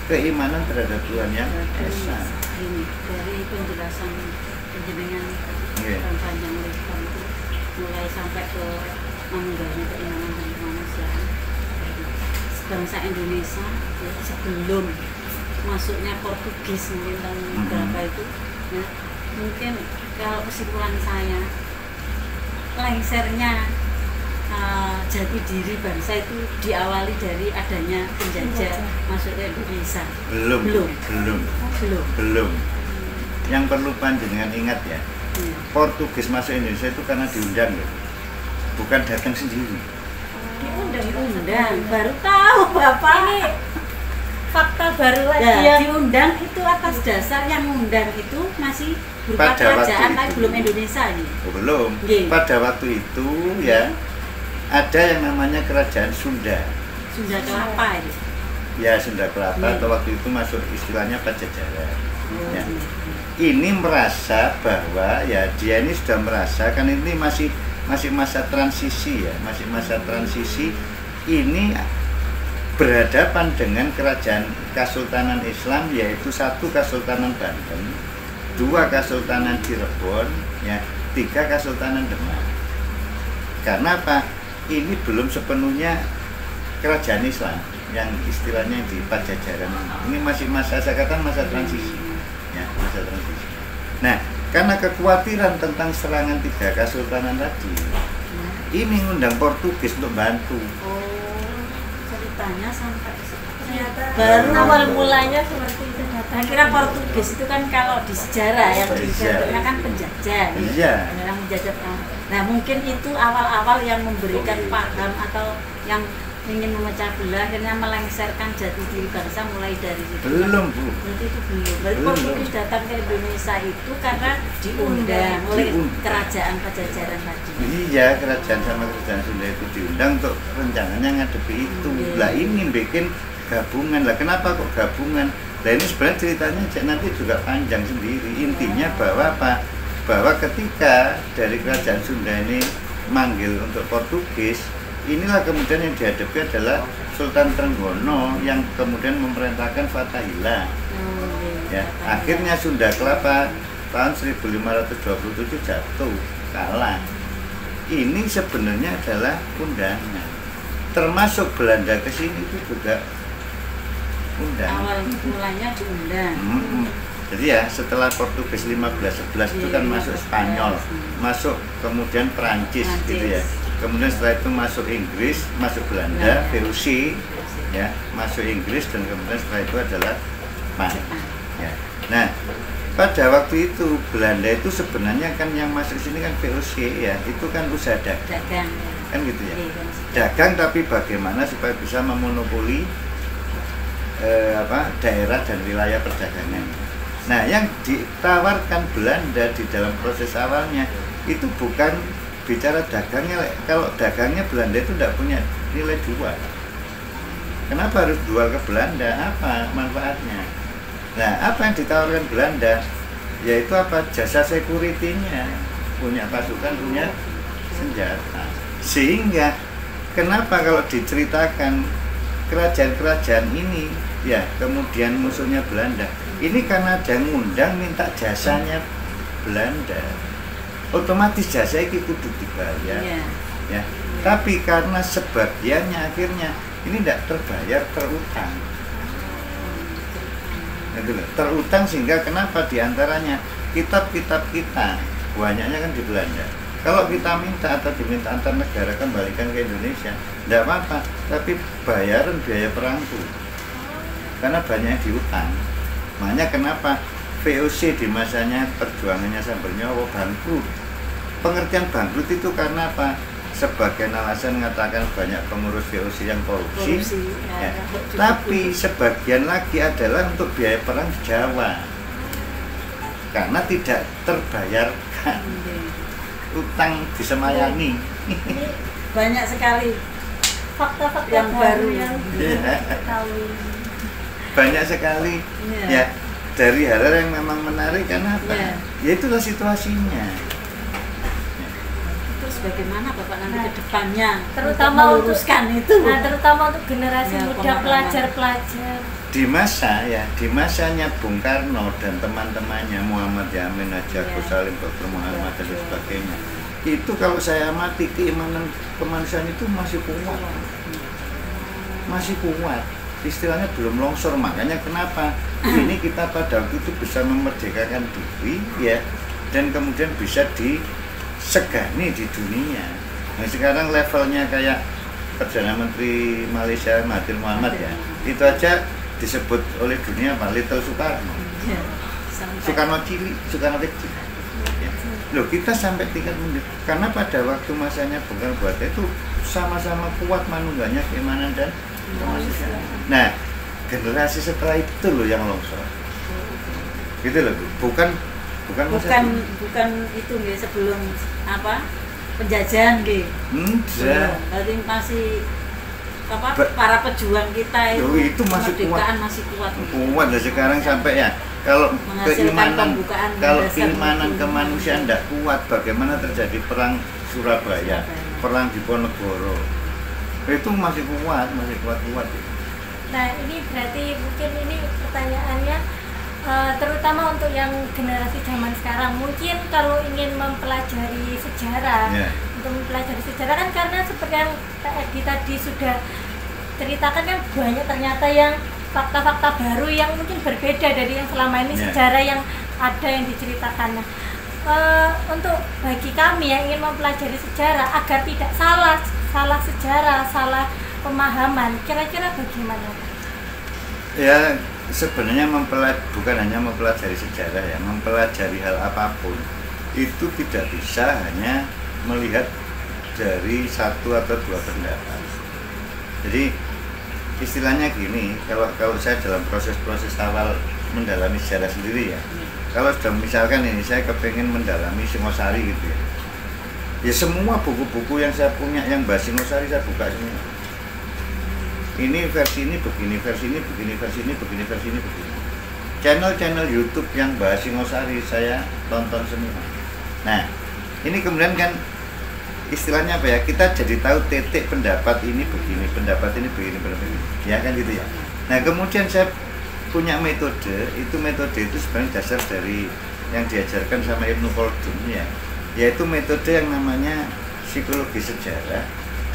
keimanan terhadap Tuhan yang esa. Ini dari penjelasan penjenengan panjang lebar itu mulai sampai ke meninggalnya keimanan dan kemanusiaan. Bangsa Indonesia ya, sebelum masuknya Portugis mungkin tahun berapa itu ya, mungkin kalau kesimpulan saya lengsernya jati diri bangsa itu diawali dari adanya penjajah masuk ke Indonesia. Belum. Yang perlu panjenengan ingat ya, Portugis masuk Indonesia itu karena diundang loh, bukan datang sendiri. Diundang, baru tahu Bapak. Ini fakta baru lagi ya, yang diundang itu atas dasar yang ngundang itu masih berupa kerajaan tapi belum Indonesia nih. Oh, belum. Pada waktu itu ya ada yang namanya kerajaan Sunda. Sunda Kelapa itu. Ya, Sunda Kelapa atau waktu itu masuk istilahnya Pajajaran. Ya. Ini merasa bahwa ya dia ini sudah merasa kan ini masih masa transisi ya, masih masa transisi ini berhadapan dengan kerajaan Kesultanan Islam, yaitu 1 Kesultanan Banten, 2 Kesultanan Cirebon, ya, 3 Kesultanan Demak. Karena apa? Ini belum sepenuhnya kerajaan Islam yang istilahnya di Pajajaran. Ini masih masa, saya katakan masa transisi, ya, masa transisi. Nah, karena kekhawatiran tentang serangan 3 Kesultanan tadi, ini ngundang Portugis untuk bantu. Ceritanya sampai ternyata baru awal mulanya seperti itu. Kira Portugis itu kan kalau di sejarah yang dibentuknya kan penjajah. Iya. Yang menjajah. Nah mungkin itu awal-awal yang memberikan paham atau yang ingin memecah belah, akhirnya melengsarkan jati diri bangsa mulai dari situ. Belum Bu. Berarti itu belum. Berarti Portugis datang ke Indonesia itu karena diundang oleh kerajaan Pajajaran tadi. Iya, kerajaan sama kerajaan Sunda itu diundang untuk rencananya ngadepi itu. Lah ini bikin gabungan. Lah kenapa kok gabungan? Lah ini sebenarnya ceritanya nanti juga panjang sendiri. Intinya bahwa apa? Bahwa ketika dari kerajaan Sunda ini manggil untuk Portugis, inilah kemudian yang dihadapi adalah Sultan Trenggono yang kemudian memerintahkan Fatahillah. Ya, akhirnya Sunda Kelapa tahun 1527 jatuh, kalah. Ini sebenarnya adalah undangan. Termasuk Belanda ke sini itu juga undangan. Awal mulanya diundang. Jadi ya setelah Portugis 1511 itu kan masuk Spanyol, masuk kemudian Perancis gitu ya. Kemudian setelah itu masuk Inggris, masuk Belanda, VOC, ya, masuk Inggris dan kemudian setelah itu adalah Jepang. Ya. Nah, pada waktu itu Belanda itu sebenarnya kan yang masuk sini kan VOC ya, itu kan usaha dagang, kan gitu ya. Dagang tapi bagaimana supaya bisa memonopoli daerah dan wilayah perdagangan. Nah, yang ditawarkan Belanda di dalam proses awalnya itu bukan bicara dagangnya. Kalau dagangnya Belanda itu tidak punya nilai jual. Kenapa harus jual ke Belanda? Apa manfaatnya? Nah, apa yang ditawarkan Belanda? Yaitu apa? Jasa security-nya, punya pasukan, punya senjata. Sehingga kenapa kalau diceritakan kerajaan-kerajaan ini, ya kemudian musuhnya Belanda, ini karena ada yang ngundang minta jasanya Belanda, otomatis jasa itu kudu dibayar. Ya. Tapi karena sebagiannya akhirnya ini tidak terbayar, terutang. Gitu loh. Terutang sehingga kenapa diantaranya kitab-kitab kita banyaknya kan di Belanda. Kalau kita minta atau diminta antar negara kembalikan ke Indonesia, tidak apa-apa, tapi bayaran biaya perangku karena banyak diutang. Makanya kenapa VOC di masanya perjuangannya sambil nyawa bangkrut. Pengertian bangkrut itu karena apa? Sebagian alasan mengatakan banyak pengurus VOC yang korupsi, ya. Tapi sebagian lagi adalah untuk biaya perang di Jawa karena tidak terbayarkan, utang disemayani. Ini banyak sekali fakta-fakta yang baru yang ketahui. Banyak sekali ya dari hal-hal yang memang menarik karena apa? Ya itulah situasinya. Bagaimana Bapak nanti ke depannya terutama meluruskan untuk, itu? Nah, terutama untuk generasi muda, pemahaman. pelajar-pelajar. Di masanya Bung Karno dan teman-temannya Muhammad Yamin, Haji Agus Salim, Dr. Muhammad dan sebagainya. Itu kalau saya amati keimanan kemanusiaan itu masih kuat. Masih kuat. Istilahnya belum longsor, makanya kenapa ini kita pada waktu itu bisa memerdekakan diri ya, dan kemudian bisa disegani di dunia. Nah sekarang levelnya kayak Perdana Menteri Malaysia Mahathir Mohamad ya, itu aja disebut oleh dunia apa? Little Soekarno. Soekarno cilik, Soekarno kecil. Ya. Loh kita sampai tingkat karena pada waktu masanya Bung Karno Hatta itu sama-sama kuat manungganya keimanan dan kemanusiaan. Nah generasi setelah itu loh yang longsor. Gitu loh, bukan itu nih sebelum apa penjajahan gitu. Berarti masih apa para pejuang kita itu masih kuat. Masih kuat. Kuat dan sekarang sampai ya kalau keimanan kemanusiaan tidak kuat, bagaimana terjadi perang Surabaya, perang Diponegoro, itu masih kuat. Nah ini berarti mungkin ini pertanyaannya terutama untuk yang generasi zaman sekarang, mungkin kalau ingin mempelajari sejarah, untuk mempelajari sejarah kan karena seperti yang Kak Edi tadi sudah ceritakan kan banyak ternyata yang fakta-fakta baru yang mungkin berbeda dari yang selama ini sejarah yang ada yang diceritakan. Nah, untuk bagi kami yang ingin mempelajari sejarah agar tidak salah sejarah, salah pemahaman, kira-kira bagaimana? Ya sebenarnya bukan hanya mempelajari sejarah ya, mempelajari hal apapun itu tidak bisa hanya melihat dari satu atau dua pendapat. Jadi istilahnya gini, kalau saya dalam proses awal mendalami sejarah sendiri ya, kalau sudah misalkan ini saya kepengen mendalami Singosari gitu ya semua buku-buku yang saya punya yang bahas Singosari saya buka semua. Ini versi ini begini, versi ini begini, versi ini begini, versi ini begini. Channel YouTube yang bahas Singosari saya tonton semua. Nah, ini kemudian kan istilahnya apa ya? Kita jadi tahu titik pendapat ini begini, pendapat ini begini, pendapat ini. Ya kan gitu ya. Nah, kemudian saya punya metode itu sebenarnya dasar dari yang diajarkan sama Ibnu Khaldun ya. Yaitu metode yang namanya psikologi sejarah.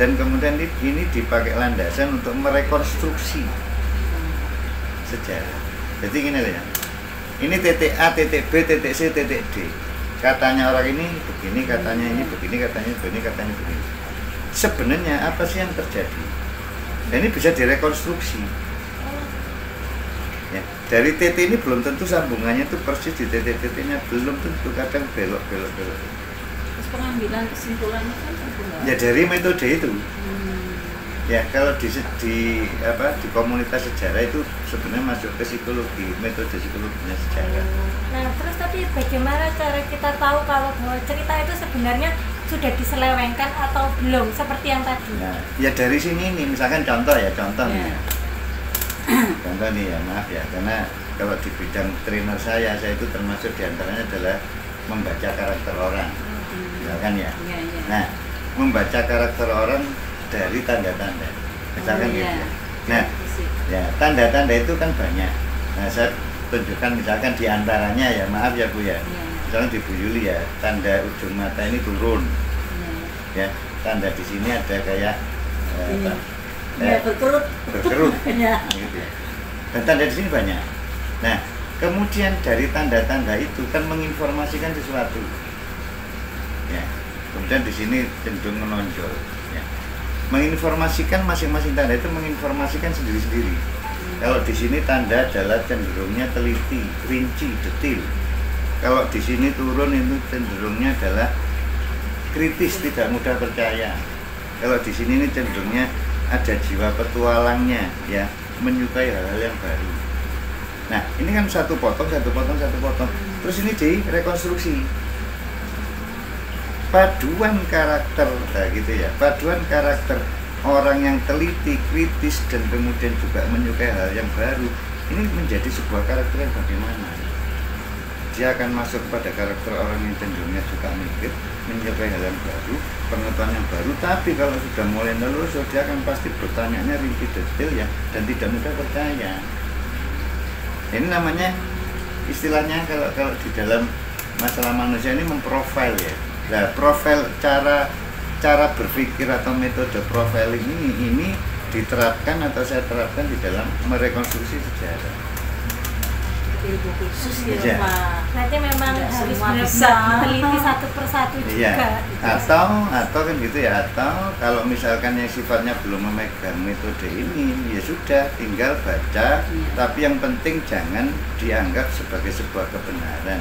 Dan kemudian ini dipakai landasan untuk merekonstruksi sejarah. Jadi gini ya, ini titik A, titik B, titik C, titik D. Katanya orang ini begini, katanya ini begini, katanya begini, katanya begini. Sebenarnya apa sih yang terjadi? Dan ini bisa direkonstruksi. Ya, dari titik ini belum tentu sambungannya itu persis di titik-titiknya, belum tentu, kadang belok. Pengambilan kesimpulannya kan ya dari metode itu. Ya kalau di komunitas sejarah itu sebenarnya masuk ke psikologi, metode psikologinya sejarah. Nah terus tapi bagaimana cara kita tahu kalau bahwa cerita itu sebenarnya sudah diselewengkan atau belum seperti yang tadi? Nah, ya dari sini nih misalkan contoh nih ya, maaf ya, karena kalau di bidang trainer saya itu termasuk diantaranya adalah membaca karakter orang. Misalkan ya. Nah, membaca karakter orang dari tanda-tanda. Misalkan gitu ya. Nah, ya tanda-tanda itu kan banyak. Nah, saya tunjukkan misalkan diantaranya ya, maaf ya Bu ya. Misalkan di Bu Yuli ya, tanda ujung mata ini turun. Ya, tanda di sini ada kayak berkerut. Gitu ya. Dan tanda di sini banyak. Nah, Kemudian dari tanda-tanda itu kan menginformasikan sesuatu. Ya. Kemudian di sini cenderung menonjol. Ya. Menginformasikan masing-masing tanda itu menginformasikan sendiri-sendiri. Kalau di sini tanda adalah cenderungnya teliti, rinci, detil. Kalau di sini turun itu cenderungnya adalah kritis, tidak mudah percaya. Kalau di sini ini cenderungnya ada jiwa petualangnya, ya, menyukai hal-hal yang baru. Nah, ini kan satu potong. Terus ini direkonstruksi. Paduan karakter, nah gitu ya. Paduan karakter orang yang teliti, kritis, dan kemudian juga menyukai hal yang baru. Ini menjadi sebuah karakter yang bagaimana? Dia akan masuk pada karakter orang yang cenderungnya suka mikir, menyukai hal yang baru, pengetahuan yang baru. Tapi kalau sudah mulai lulus, dia akan pasti bertanya rinci detail ya, dan tidak mudah percaya. Ini namanya istilahnya kalau di dalam masalah manusia ini memprofil ya. Nah, profil cara berpikir atau metode profiling ini diterapkan atau saya terapkan di dalam merekonstruksi sejarah. Ilmu khusus ya, Pak. Berarti memang tidak harus semua benar-benar bisa teliti satu persatu iya. juga. Atau kan gitu ya, atau kalau misalkan yang sifatnya belum memegang metode ini, ya sudah tinggal baca, tapi yang penting jangan dianggap sebagai sebuah kebenaran.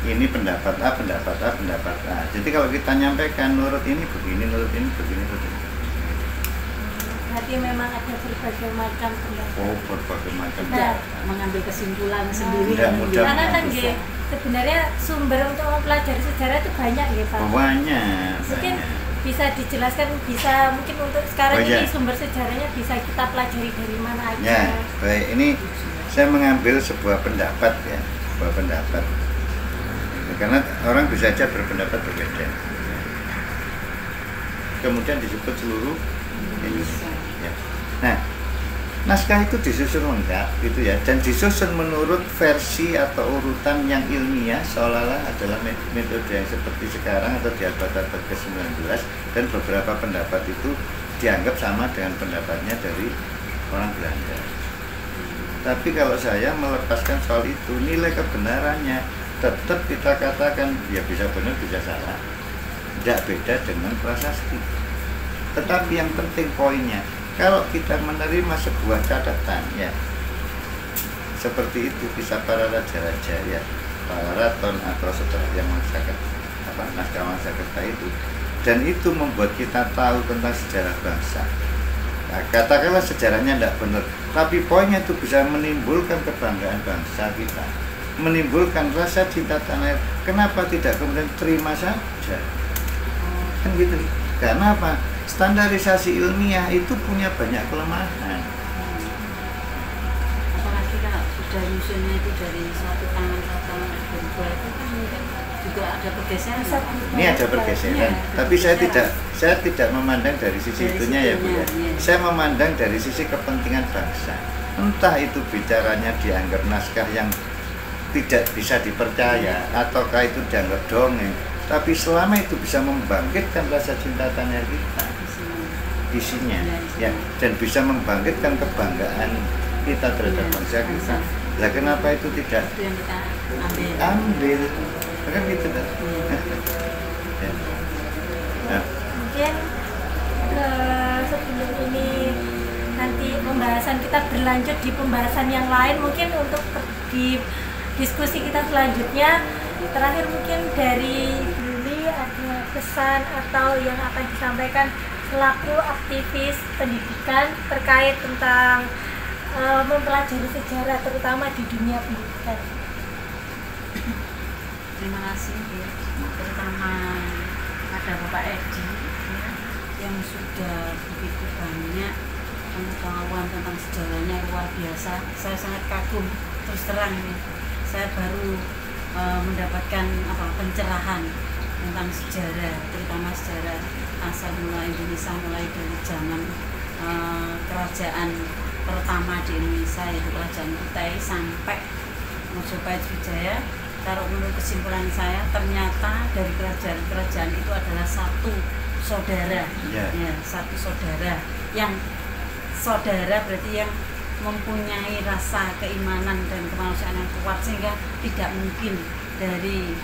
Ini pendapat A. Jadi kalau kita nyampaikan menurut ini begini, menurut ini begini. Berarti memang ada berbagai macam pendapat. Oh, berbagai macam. Nah, mengambil kesimpulan sendiri. Tidak mudah. Karena kan sebenarnya sumber untuk mempelajari sejarah itu banyak ya Pak. Banyak. Mungkin bisa dijelaskan, bisa mungkin untuk sekarang Banyak. ini sumber sejarahnya bisa kita pelajari dari mana aja. Ya, baik. Ini saya mengambil sebuah pendapat ya, sebuah pendapat. Karena orang bisa saja berpendapat berbeda. Kemudian disebut seluruh Indonesia. Ya. Nah, naskah itu disusun lengkap gitu ya, dan disusun menurut versi atau urutan yang ilmiah seolah-olah adalah metode yang seperti sekarang atau di abad-abad ke-19, dan beberapa pendapat itu dianggap sama dengan pendapatnya dari orang Belanda. Tapi kalau saya melepaskan soal itu, nilai kebenarannya tetap kita katakan ya bisa benar bisa salah, tidak beda dengan prasasti. Tetapi yang penting poinnya, kalau kita menerima sebuah catatan ya seperti itu, kisah para raja-raja ya, para raton atau seperti yang naskah Mangsakerta itu, dan itu membuat kita tahu tentang sejarah bangsa. Nah, katakanlah sejarahnya tidak benar, tapi poinnya itu bisa menimbulkan kebanggaan bangsa kita, menimbulkan rasa cinta tanah air. Kenapa tidak kemudian terima saja? Kan gitu. Karena apa? Standarisasi ilmiah itu punya banyak kelemahan. Apalagi kalau sudah nyusunnya itu dari satu tangan ke tangan kedua, itu kan mungkin juga ada pergeseran. Ini ada pergeseran, tapi saya tidak memandang dari sisi itunya ya Bu ya. Saya memandang dari sisi kepentingan bangsa. Entah itu bicaranya dianggap naskah yang tidak bisa dipercaya ataukah itu dianggap dongeng, tapi selama itu bisa membangkitkan rasa cinta tanah kita isinya ya, dan bisa membangkitkan kebanggaan kita terhadap bangsa kita. Lah kenapa itu tidak Itu yang kita ambil? Kan gitu kan. Ya. Nah, Mungkin sebelum ini nanti pembahasan kita berlanjut di pembahasan yang lain, mungkin untuk di diskusi kita selanjutnya, terakhir mungkin dari Lili ada pesan atau yang akan disampaikan selaku aktivis pendidikan terkait tentang mempelajari sejarah terutama di dunia pendidikan. Terima kasih ya, terutama pada Bapak Edi ya, yang sudah begitu banyak pengetahuan tentang sejarahnya, luar biasa. Saya sangat kagum, terus terang ini. Saya baru mendapatkan pencerahan tentang sejarah, terutama sejarah asal mula Indonesia, mulai dari zaman kerajaan pertama di Indonesia yaitu Kerajaan Kutai sampai Majapahit Sriwijaya. Kalau menurut kesimpulan saya, ternyata dari kerajaan itu adalah satu saudara, ya, satu saudara. Yang saudara berarti yang mempunyai rasa keimanan dan kemanusiaan yang kuat, sehingga tidak mungkin dari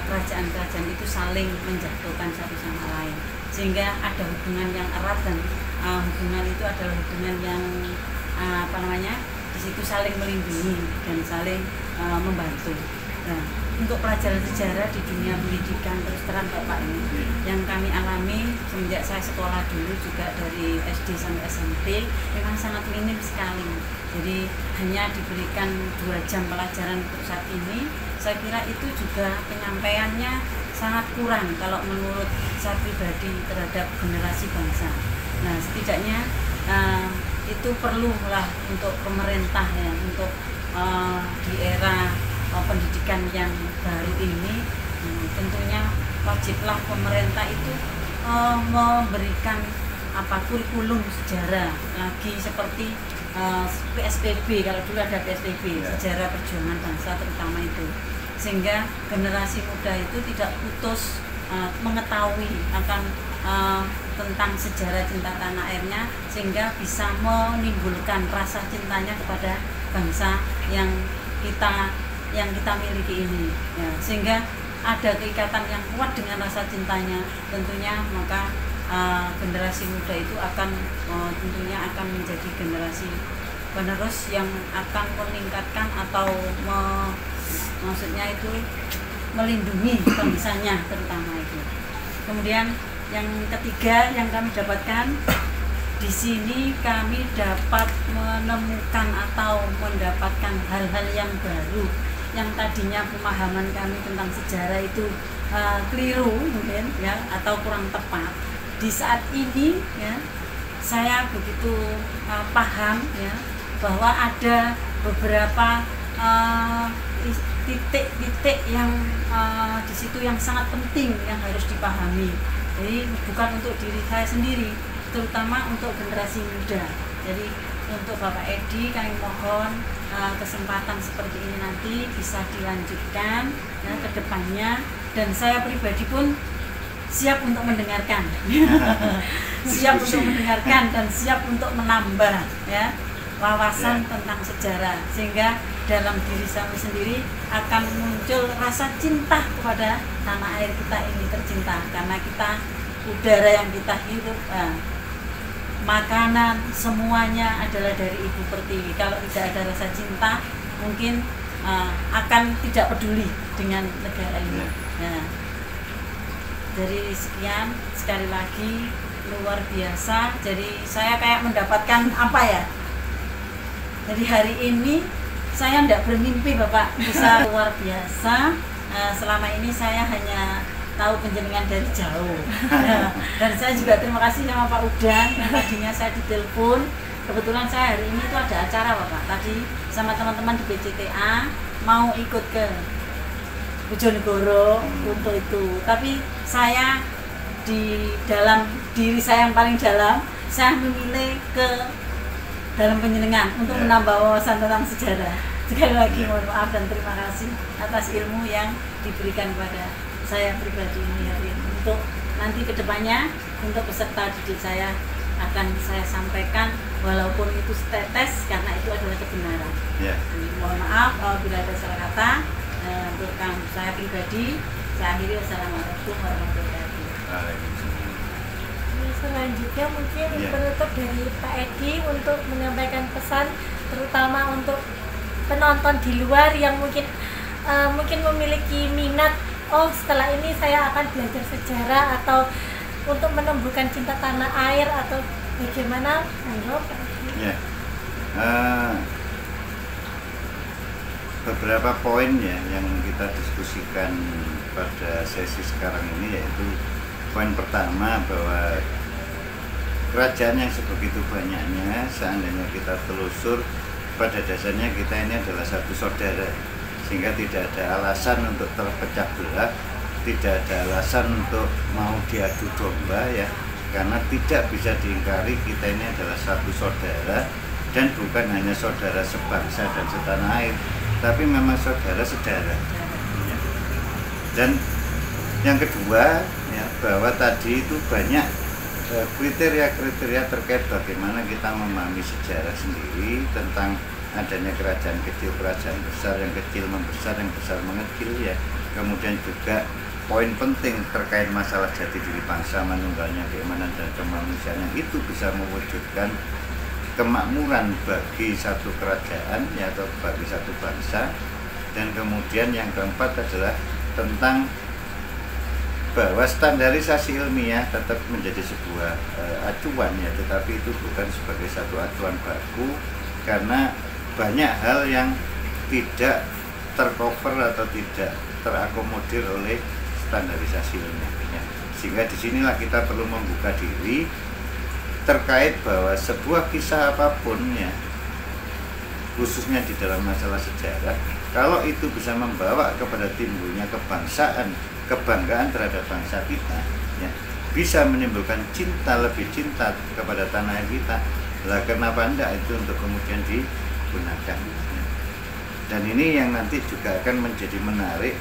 kerajaan-kerajaan itu saling menjatuhkan satu sama lain, sehingga ada hubungan yang erat, dan hubungan itu adalah hubungan yang di situ saling melindungi dan saling membantu. Nah, untuk pelajaran sejarah di dunia pendidikan, terus terang Bapak, ini yang kami alami semenjak saya sekolah dulu juga dari SD sampai SMP memang sangat minim sekali. Jadi hanya diberikan 2 jam pelajaran untuk saat ini. Saya kira itu juga penyampaiannya sangat kurang kalau menurut saya pribadi terhadap generasi bangsa. Nah, setidaknya itu perlulah untuk pemerintah ya, untuk di era pendidikan yang baru ini, tentunya wajiblah pemerintah itu memberikan kurikulum sejarah lagi seperti PSBB. Kalau dulu ada PSBB, sejarah perjuangan bangsa terutama itu, sehingga generasi muda itu tidak putus mengetahui akan tentang sejarah cinta tanah airnya, sehingga bisa menimbulkan rasa cintanya kepada bangsa yang kita miliki ini ya, sehingga ada keikatan yang kuat dengan rasa cintanya. Tentunya maka generasi muda itu tentunya akan menjadi generasi penerus yang akan meningkatkan atau maksudnya itu melindungi bangsanya terutama itu. Kemudian yang ketiga yang kami dapatkan di sini, kami dapat menemukan atau mendapatkan hal-hal yang baru yang tadinya pemahaman kami tentang sejarah itu keliru mungkin ya, atau kurang tepat. Di saat ini ya, saya begitu paham ya bahwa ada beberapa titik-titik yang di situ yang sangat penting yang harus dipahami. Jadi bukan untuk diri saya sendiri, terutama untuk generasi muda. Jadi untuk Bapak Edi, kami mohon kesempatan seperti ini nanti bisa dilanjutkan ya, ke depannya, dan saya pribadi pun siap untuk mendengarkan. Siap untuk mendengarkan dan siap untuk menambah ya wawasan tentang sejarah, sehingga dalam diri saya sendiri akan muncul rasa cinta kepada tanah air kita ini tercinta, karena kita udara yang kita hirup, makanan semuanya adalah dari Ibu Pertiwi. Kalau tidak ada rasa cinta, mungkin akan tidak peduli dengan negara ini. Nah, dari sekian, sekali lagi luar biasa. Jadi saya kayak mendapatkan apa ya? Jadi hari ini saya tidak bermimpi Bapak bisa luar biasa. Selama ini saya hanya tahu penjenengan dari jauh. Dan saya juga terima kasih sama Pak Udan yang tadinya saya ditelepon. Kebetulan saya hari ini itu ada acara Bapak. Tadi sama teman-teman di BCTA mau ikut ke Bojonegoro untuk itu. Tapi saya di dalam diri saya yang paling dalam, saya memilih ke dalam penjenengan untuk menambah wawasan tentang sejarah. Sekali lagi mohon maaf dan terima kasih atas ilmu yang diberikan kepada saya pribadi ini hari ini. Untuk nanti kedepannya, untuk peserta didik saya akan saya sampaikan walaupun itu setetes, karena itu adalah kebenaran. Mohon maaf bila ada salah kata. Untuk saya pribadi, saya akhiri. Wassalamualaikum warahmatullahi wabarakatuh. Selanjutnya mungkin penutup dari Pak Edi untuk menyampaikan pesan, terutama untuk penonton di luar yang mungkin memiliki minat, setelah ini saya akan belajar sejarah atau untuk menumbuhkan cinta tanah air atau bagaimana. Beberapa poin ya yang kita diskusikan pada sesi sekarang ini, yaitu poin pertama bahwa kerajaan yang sebegitu banyaknya, seandainya kita telusur, pada dasarnya kita ini adalah satu saudara, sehingga tidak ada alasan untuk terpecah belah, tidak ada alasan untuk mau diadu domba ya, karena tidak bisa diingkari kita ini adalah satu saudara, dan bukan hanya saudara sebangsa dan setanah air, tapi memang saudara-saudara. Dan yang kedua ya, bahwa tadi itu banyak kriteria-kriteria terkait bagaimana kita memahami sejarah sendiri tentang adanya kerajaan kecil, kerajaan besar, yang kecil membesar, yang besar mengecil ya. Kemudian juga poin penting terkait masalah jati diri bangsa, manunggalnya keimanan dan kemanusiaan, yang itu bisa mewujudkan kemakmuran bagi satu kerajaan ya, atau bagi satu bangsa. Dan kemudian yang keempat adalah tentang bahwa standarisasi ilmiah tetap menjadi sebuah acuan ya, tetapi itu bukan sebagai satu acuan baku, karena banyak hal yang tidak tercover atau tidak terakomodir oleh standarisasi ilmiah. Sehingga disinilah kita perlu membuka diri terkait bahwa sebuah kisah apapun ya, khususnya di dalam masalah sejarah, kalau itu bisa membawa kepada timbulnya kebangsaan, kebanggaan terhadap bangsa kita ya, bisa menimbulkan cinta, lebih cinta kepada tanah air kita, lah kenapa enggak itu untuk kemudian digunakan ya. Dan ini yang nanti juga akan menjadi menarik,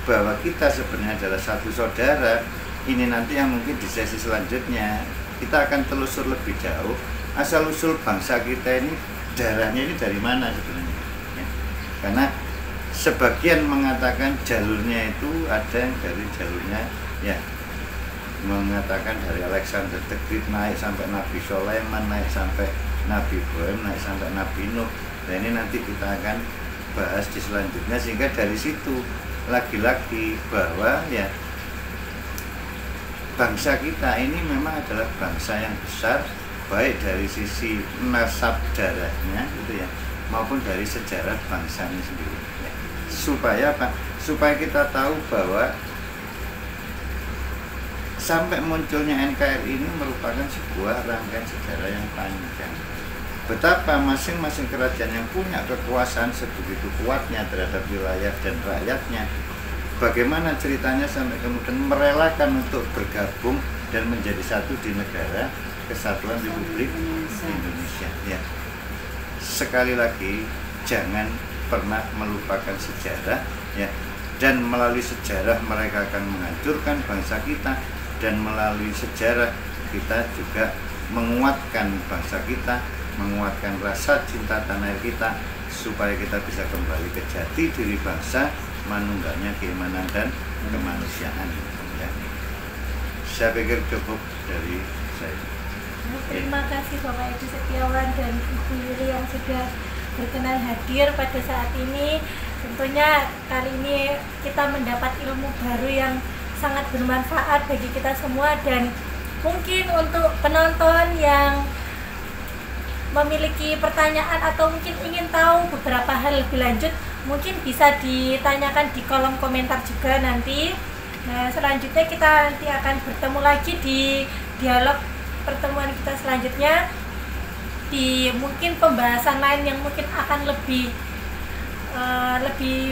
bahwa kita sebenarnya adalah satu saudara. Ini nanti yang mungkin di sesi selanjutnya kita akan telusur lebih jauh asal usul bangsa kita ini, darahnya ini dari mana sebenarnya ya. Karena sebagian mengatakan jalurnya itu ada yang dari jalurnya ya, mengatakan dari Alexander the Great naik sampai Nabi Sulaiman, naik sampai Nabi Ibrahim, naik sampai Nabi Nuh. Nah ini nanti kita akan bahas di selanjutnya, sehingga dari situ lagi-lagi bahwa ya, bangsa kita ini memang adalah bangsa yang besar, baik dari sisi nasab darahnya gitu ya, maupun dari sejarah bangsanya sendiri ya. Supaya apa? Supaya kita tahu bahwa sampai munculnya NKRI ini merupakan sebuah rangkaian sejarah yang panjang. Betapa masing-masing kerajaan yang punya kekuasaan sebegitu kuatnya terhadap wilayah dan rakyatnya, bagaimana ceritanya sampai kemudian merelakan untuk bergabung dan menjadi satu di negara Kesatuan Republik Indonesia ya. Sekali lagi, jangan pernah melupakan sejarah ya, dan melalui sejarah mereka akan menghancurkan bangsa kita, dan melalui sejarah kita juga menguatkan bangsa kita, menguatkan rasa cinta tanah air kita, supaya kita bisa kembali ke jati diri bangsa, manunggalnya keimanan dan kemanusiaan ya. Saya pikir cukup dari saya. Terima kasih Bapak Edi Setiawan dan Ibu Yuli yang sudah berkenan hadir pada saat ini. Tentunya kali ini kita mendapat ilmu baru yang sangat bermanfaat bagi kita semua, dan mungkin untuk penonton yang memiliki pertanyaan atau mungkin ingin tahu beberapa hal lebih lanjut, mungkin bisa ditanyakan di kolom komentar juga nanti. Nah, selanjutnya kita nanti akan bertemu lagi di dialog pertemuan kita selanjutnya, di mungkin pembahasan lain yang mungkin akan lebih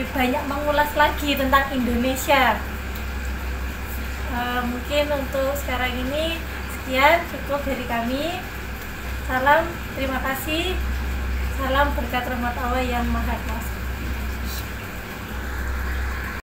banyak mengulas lagi tentang Indonesia. Mungkin untuk sekarang ini sekian, cukup dari kami. Salam, terima kasih. Salam berkat rahmat Allah yang Maha Kuasa.